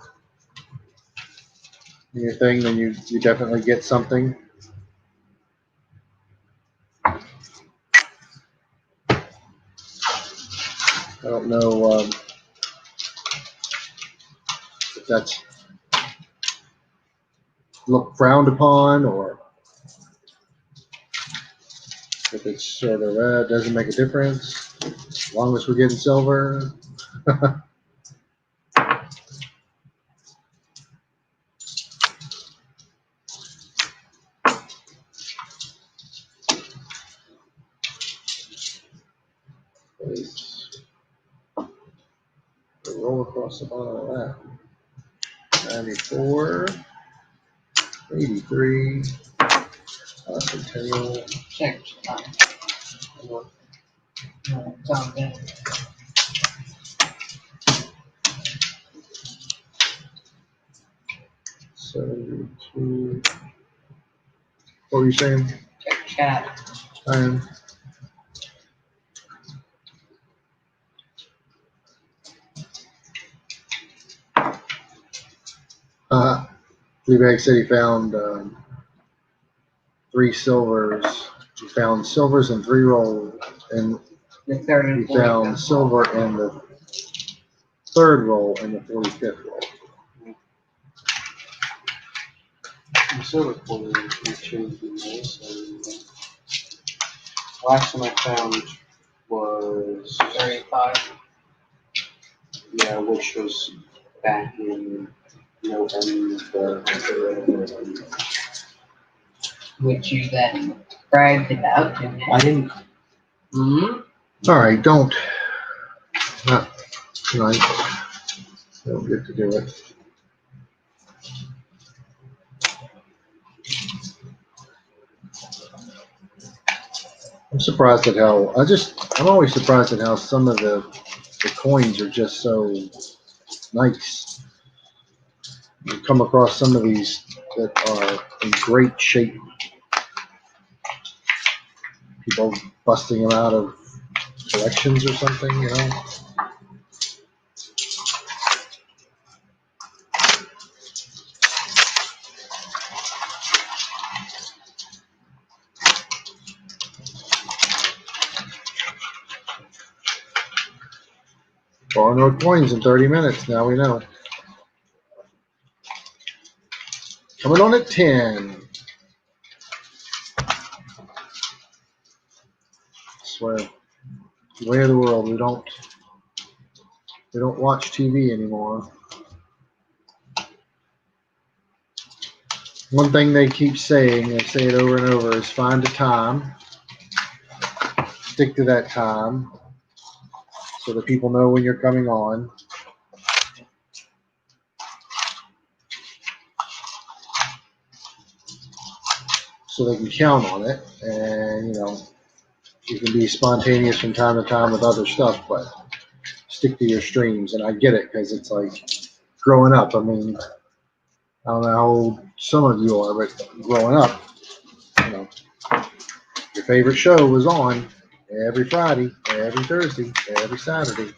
thing, then you definitely get something. I don't know if that's looked frowned upon or if it's sort of doesn't make a difference as long as we're getting silver. Roll across the bottom of that. 94, 83, Centennial. Check. Sounds good. 72. What were you saying? Check chat. I am. Fleabag said he found 3 silvers. He found silvers in 3 rolls, and The third and he fourth. found silver in the 3rd roll and the 45th roll. The silver coin should be nice. Last one I found was 35. yeah, which was back in November. Which you then bragged about, didn't you? I didn't. Hmm? All right, don't. Not tonight. Don't get to do it. I'm surprised at how I'm always surprised at how some of the coins are just so nice. You come across some of these that are in great shape. People busting them out of collections or something, you know. Barnwood coins in 30 minutes. Now we know. Coming on at 10. I swear, the way of the world. We don't watch TV anymore. One thing they keep saying, they say it over and over, is find a time, stick to that time, so that people know when you're coming on. So they can count on it, and you know, you can be spontaneous from time to time with other stuff, but stick to your streams. And I get it, because it's like growing up. I mean, I don't know how old some of you are, but growing up, you know, your favorite show was on every Friday, every Thursday, every Saturday,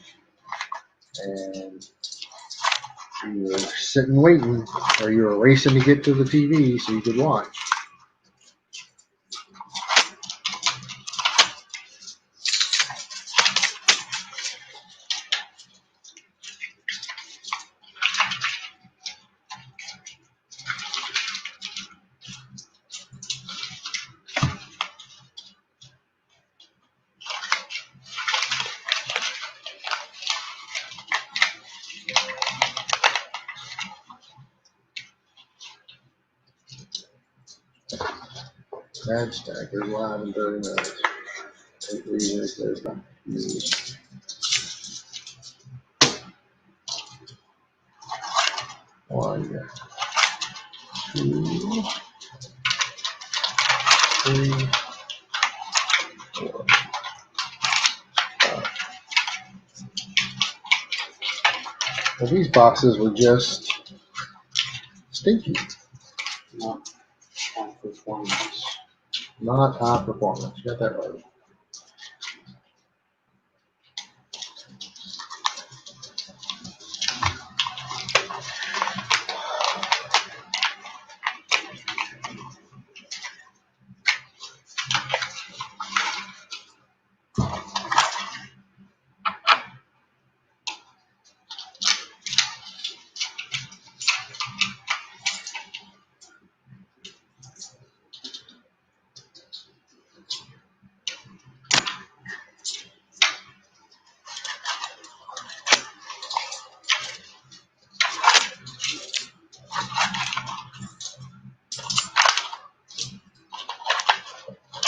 and you were sitting waiting, or you were racing to get to the TV so you could watch. Bad stacker live in 30 minutes. Take reason if there's not news. One, 2, 3, 4, 5. Well, these boxes were just stinky. Not high performance. Not high performance. You got that right.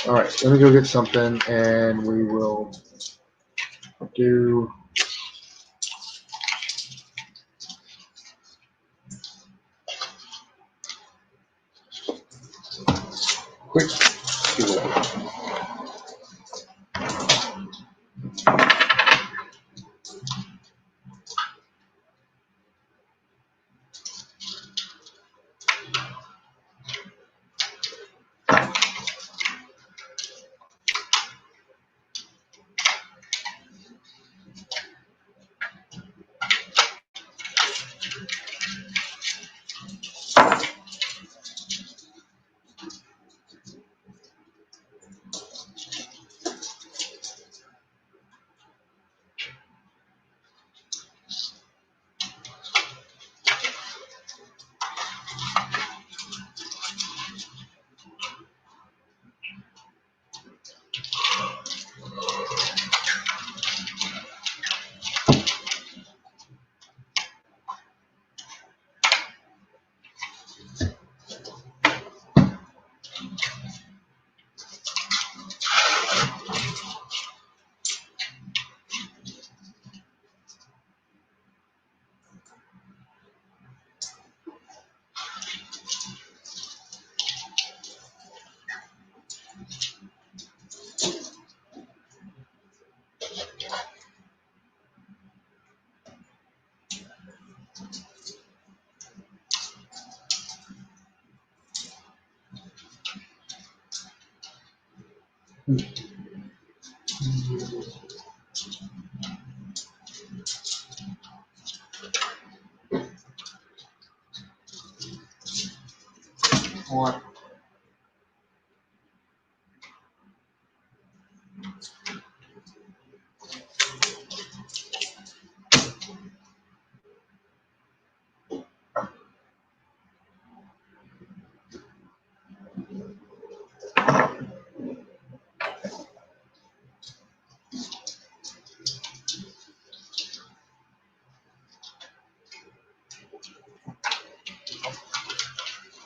All right, let me go get something, and we will do quick Q&A. What?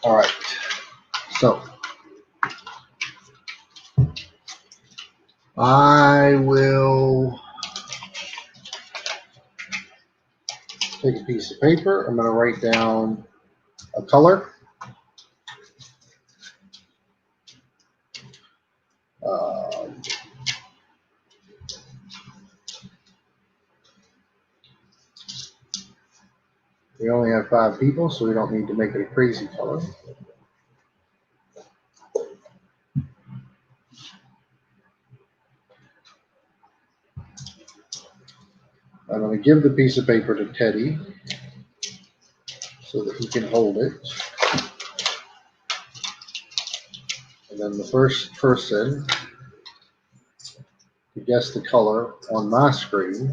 All right. So I will take a piece of paper. I'm going to write down a color. We only have 5 people, so we don't need to make it a crazy color. I'm going to give the piece of paper to Teddy so that he can hold it. And then the first person to guess the color on my screen,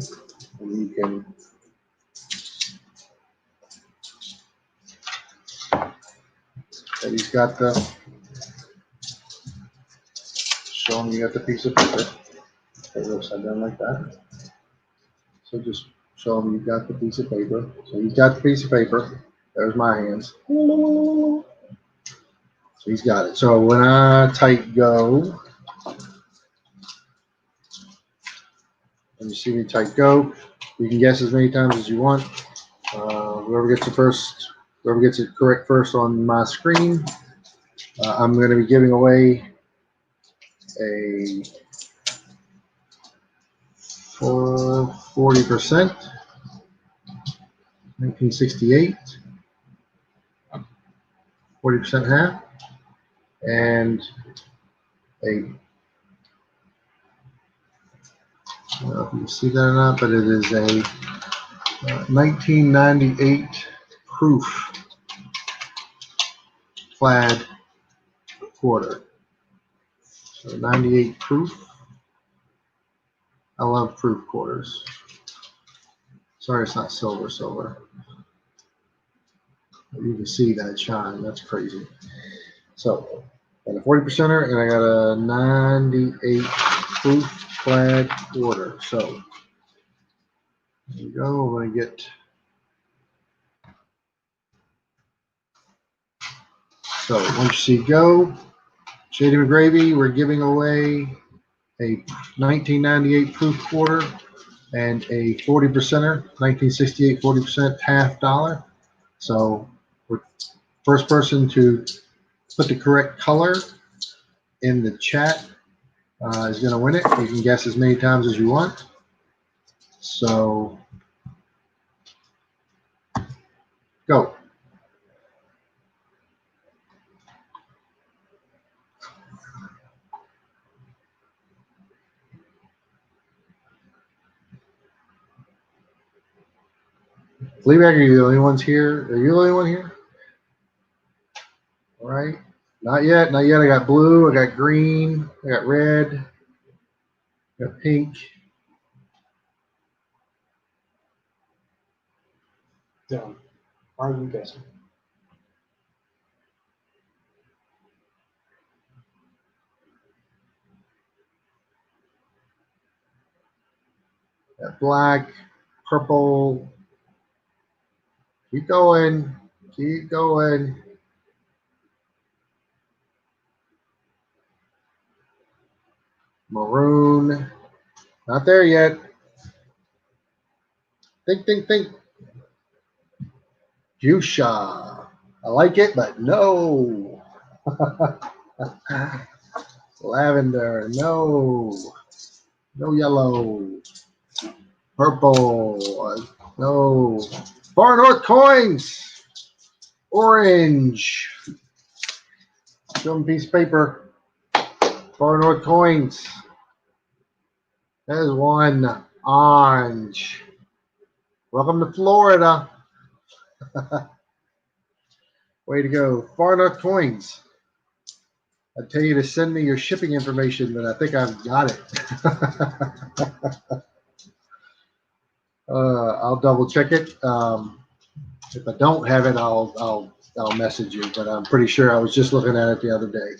and you can Teddy's got the, show him you got the piece of paper. Put it upside down like that. So just show him you've got the piece of paper. So he's got the piece of paper. There's my hands. So he's got it. So when I type go, and you see me type go, you can guess as many times as you want. Whoever gets it correct first on my screen, I'm going to be giving away a 40%, 1968, 40% half, and a, I don't know if you can see that or not, but it is a 1998 proof plaid quarter. So 98 proof. I love proof quarters. Sorry, it's not silver. You can see that shine. That's crazy. So, got a 40%er and I got a 98 proof plaid quarter. So, there you go. I'm going to get. So, once you see go, Shady McGravy, we're giving away a 1998 proof quarter and a 40%er, 1968 40% half dollar. So, we're first person to put the correct color in the chat is going to win it. You can guess as many times as you want. So, go. Fleabag, are you the only ones here? Are you the only one here? All right. Not yet. Not yet. I got blue. I got green. I got red. I got pink. Done. Are you guessing? Got black, purple. Keep going. Keep going. Maroon. Not there yet. Think, think, think. Fuchsia. I like it, but no. Lavender. No. No yellow. Purple. No. Far North coins. Orange. Show them a piece of paper. Far North Coins. That is one orange. Welcome to Florida. Way to go. Far North Coins. I tell you to send me your shipping information, but I think I've got it. I'll double check it. If I don't have it, I'll message you. But I'm pretty sure I was just looking at it the other day.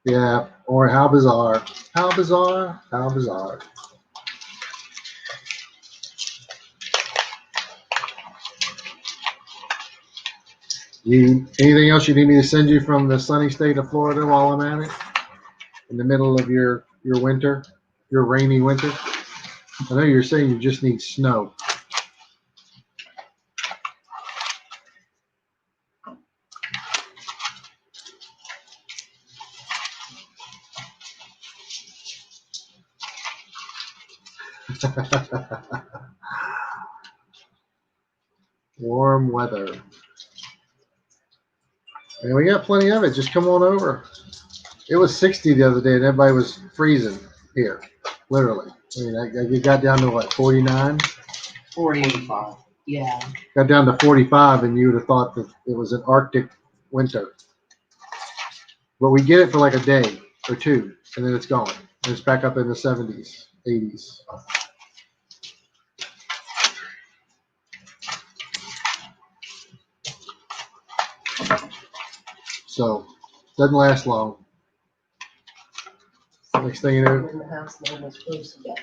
Yeah. Or how bizarre! How bizarre! How bizarre! Anything else you need me to send you from the sunny state of Florida while I'm at it? In the middle of your winter, your rainy winter? I know you're saying you just need snow. Warm weather. And we got plenty of it. Just come on over. It was 60 the other day, and everybody was freezing here, literally. I mean, I got down to what, 49? 45. Yeah. Got down to 45, and you would have thought that it was an Arctic winter. But we get it for like a day or two, and then it's gone. And it's back up in the 70s, 80s. So, doesn't last long. Next thing you know, In the house, no one's supposed to get.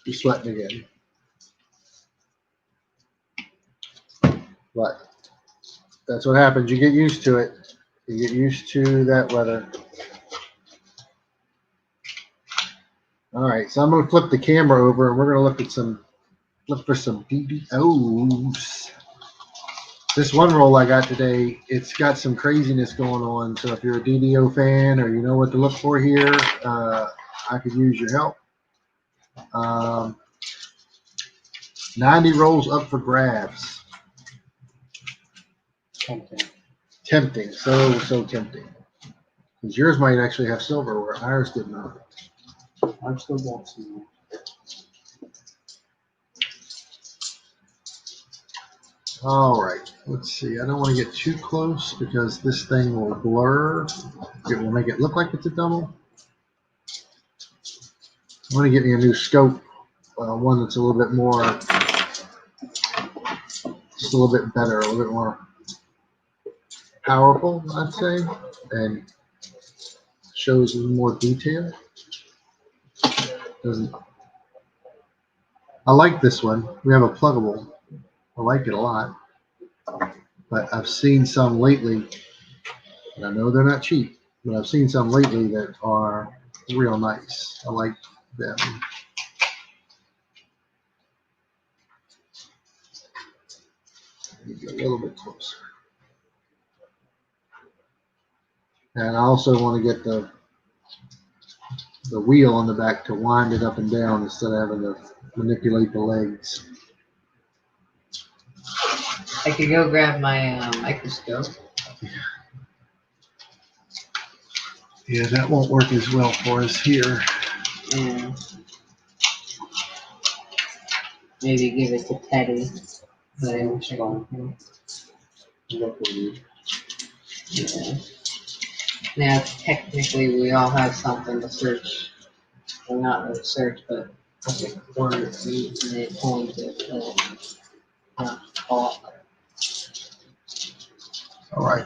you're sweating again. But that's what happens. You get used to it. You get used to that weather. All right, so I'm going to flip the camera over, and we're going to look for some DDOs. This one roll I got today, it's got some craziness going on. So if you're a DDO fan or you know what to look for here, I could use your help. 90 rolls up for grabs. Tempting. So tempting. Because yours might actually have silver where ours did not. I'm still watching. All right, let's see. I don't want to get too close because this thing will blur. It will make it look like it's a double. I'm going to get me a new scope, one that's a little bit more, just a little bit better, a little bit more powerful, I'd say, and shows a little more detail. I like this one. We have a pluggable. I like it a lot, but I've seen some lately, and I know they're not cheap, but I've seen some lately that are real nice. I like them. Get a little bit closer. And I also want to get the wheel on the back to wind it up and down instead of having to manipulate the legs. I could go grab my microscope. Yeah, that won't work as well for us here. Yeah. Maybe give it to Teddy. Yeah. Now, technically, we all have something to search. Well, not really search, but words and they point to all. All right.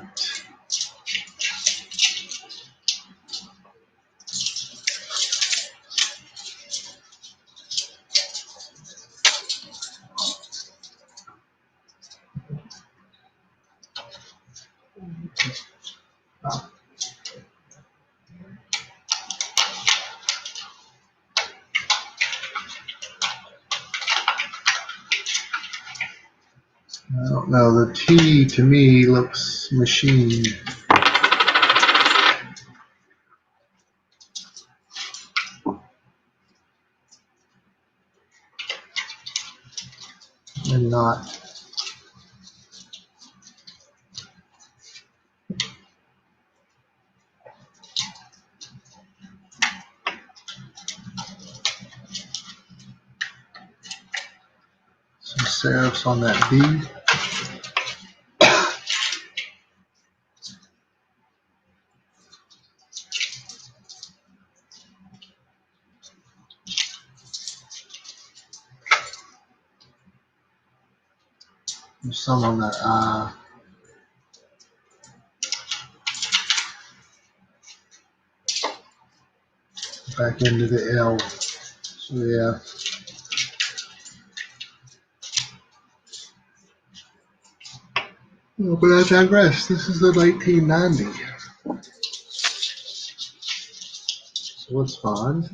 I don't know. The T to me looks machine. And not. serifs on that B. There's some on that I. Back into the L. So yeah. Oh, but I digress. This is the 1990. So let's find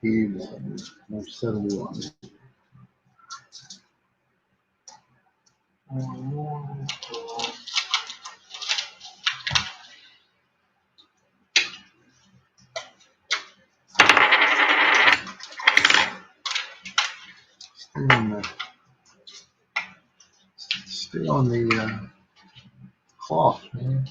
81 or 71. Stay on the cloth, man.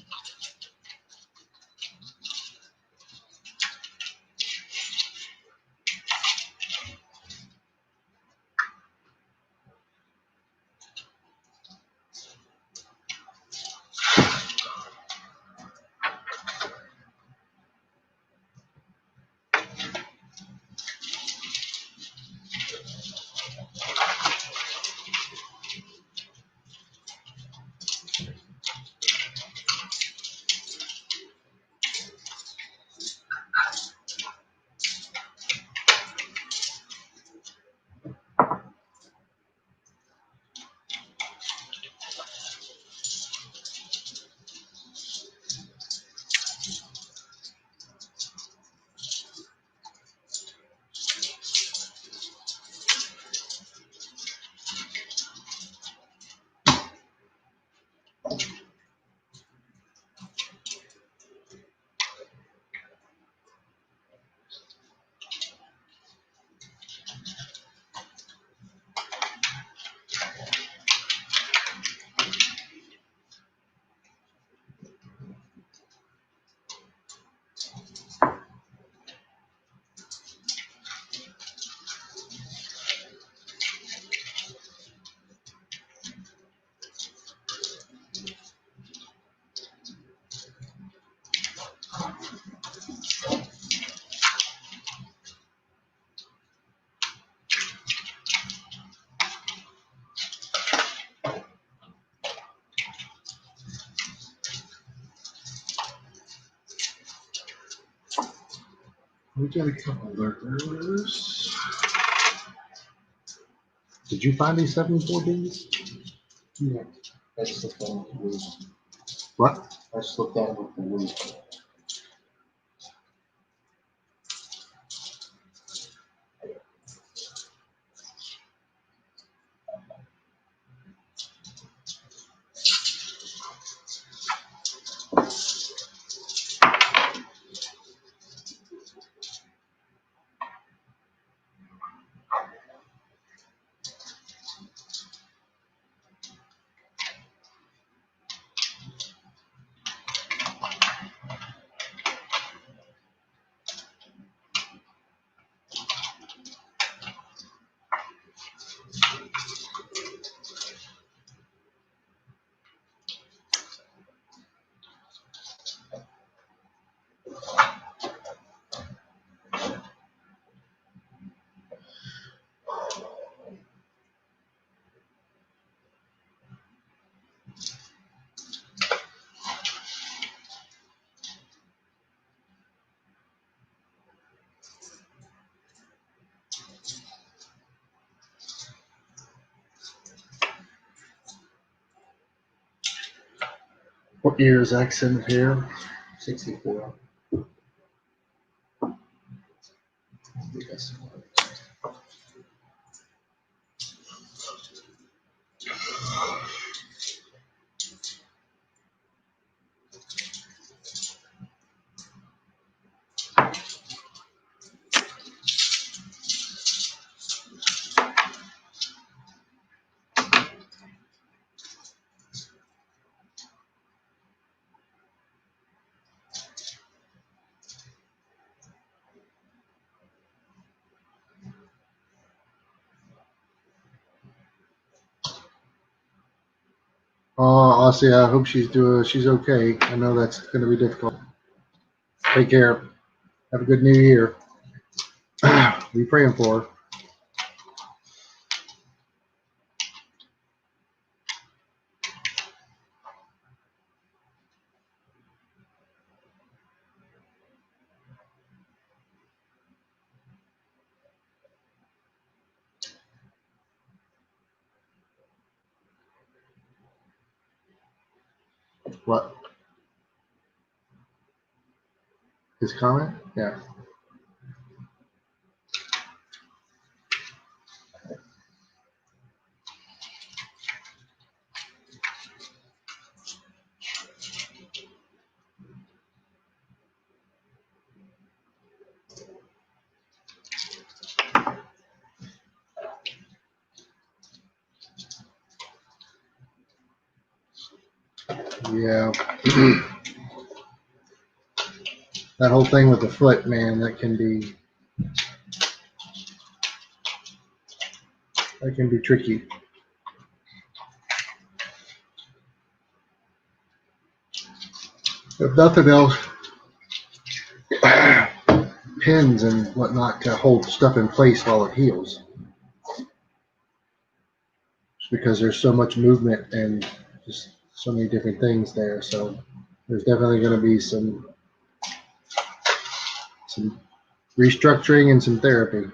We got a couple lurkers. Did you find these 714s? Yeah. I just looked at it with the loop. What? I just looked at it with the loop. What year is accent here? 64. Aussie, I hope she's okay. I know that's going to be difficult. Take care. Have a good new year. Be praying for her. What? His comment? Yeah. Yeah. That whole thing with the foot, man, that can be tricky. If nothing else, pins and whatnot to hold stuff in place while it heals. Just because there's so much movement and just so many different things there. So there's definitely going to be some restructuring and some therapy.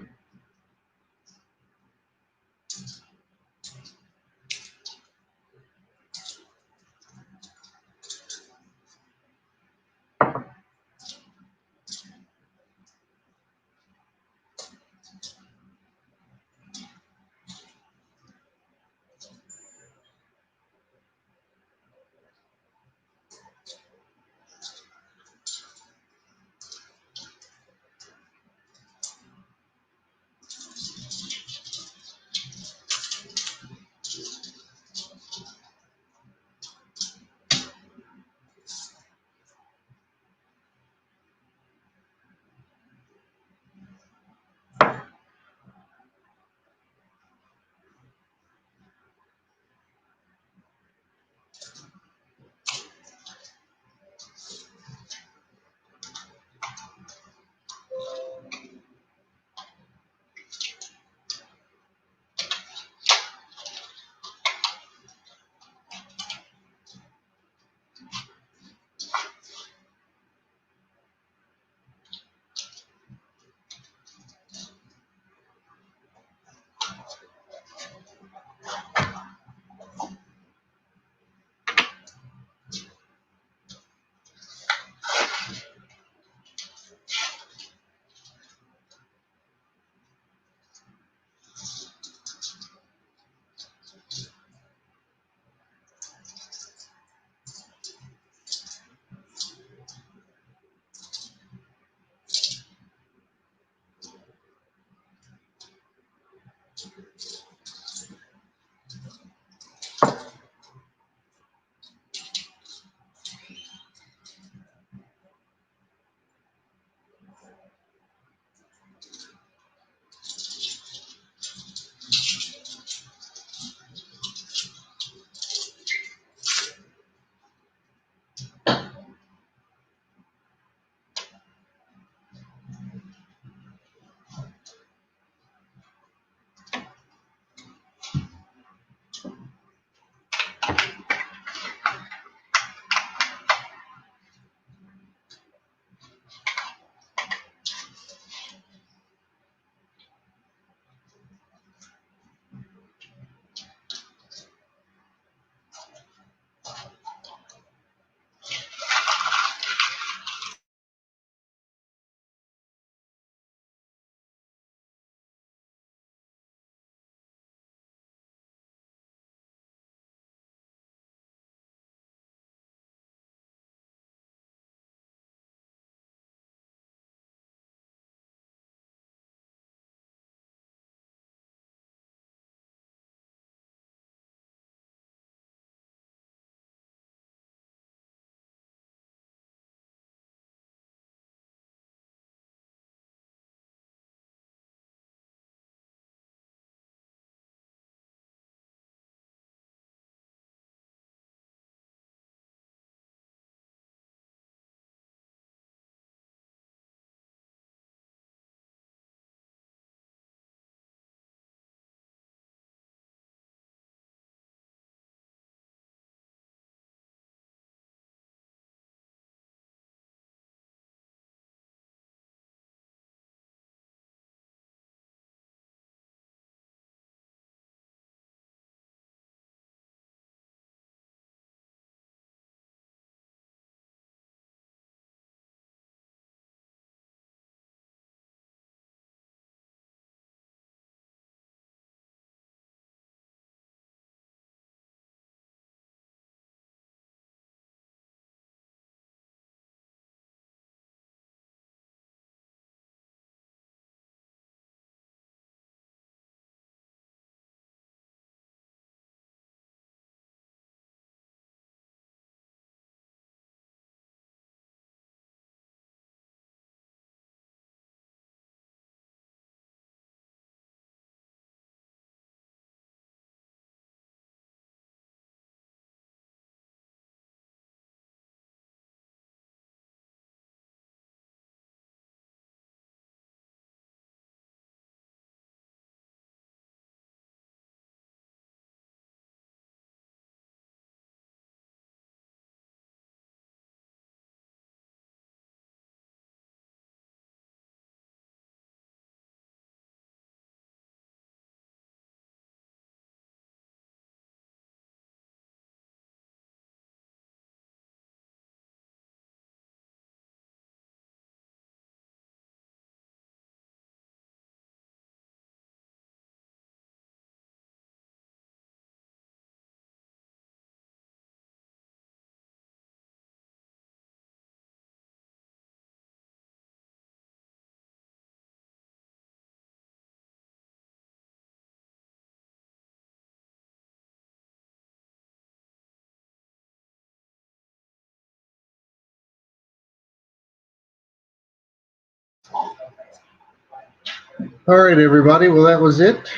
All right, everybody. Well, that was it.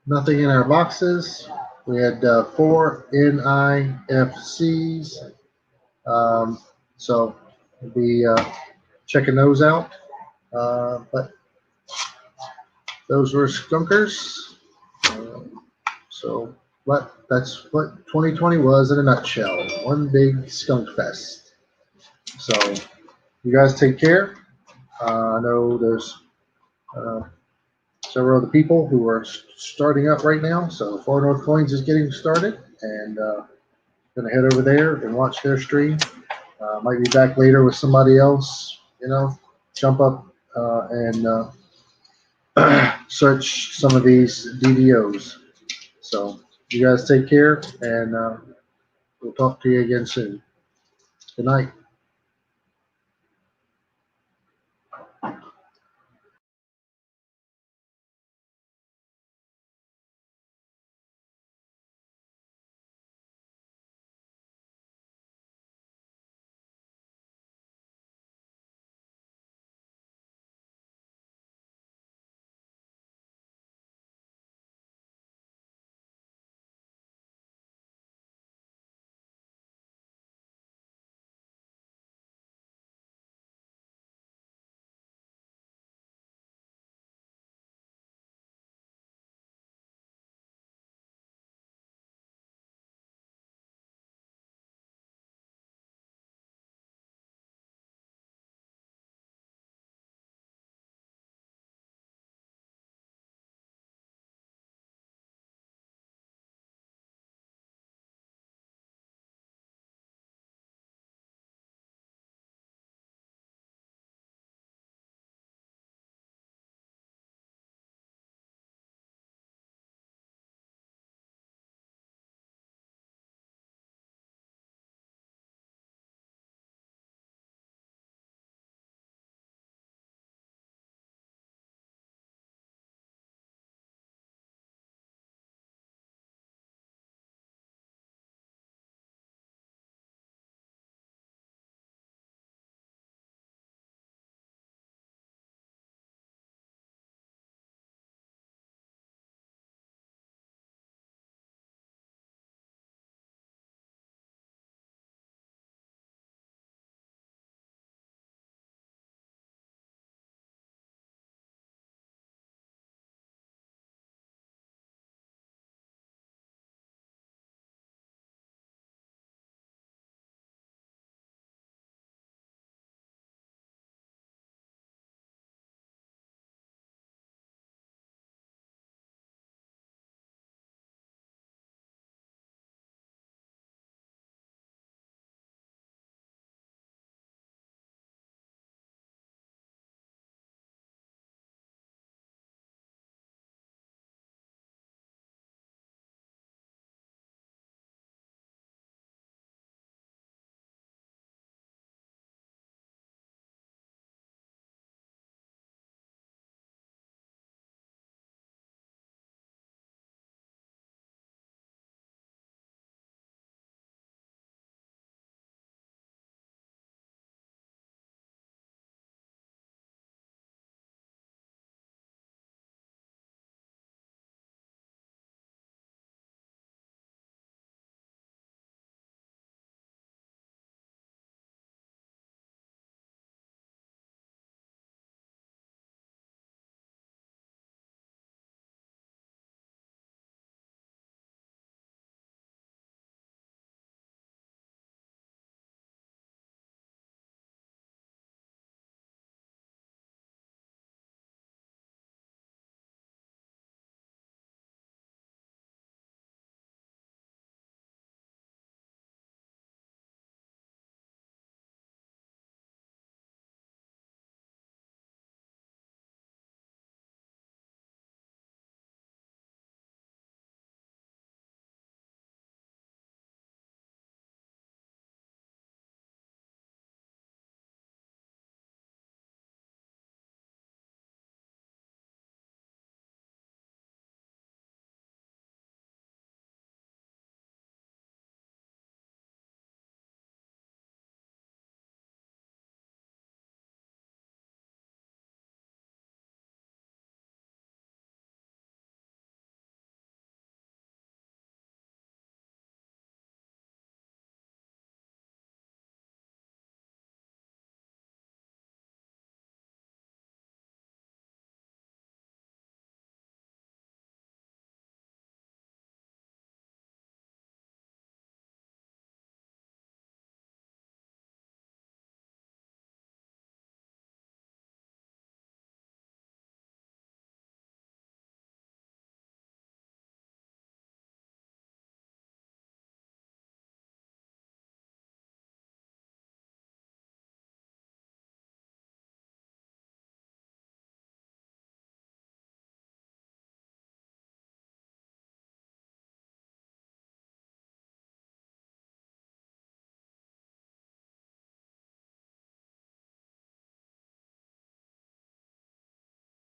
Nothing in our boxes. We had 4 NIFCs. So we'll be checking those out. But those were skunkers. So, but that's what 2020 was in a nutshell. One big skunk fest. So you guys take care. I know there's several other people who are starting up right now. So Far North Coins is getting started, and gonna head over there and watch their stream. Might be back later with somebody else. Jump up and search some of these DDOs. So you guys take care, and we'll talk to you again soon. Good night.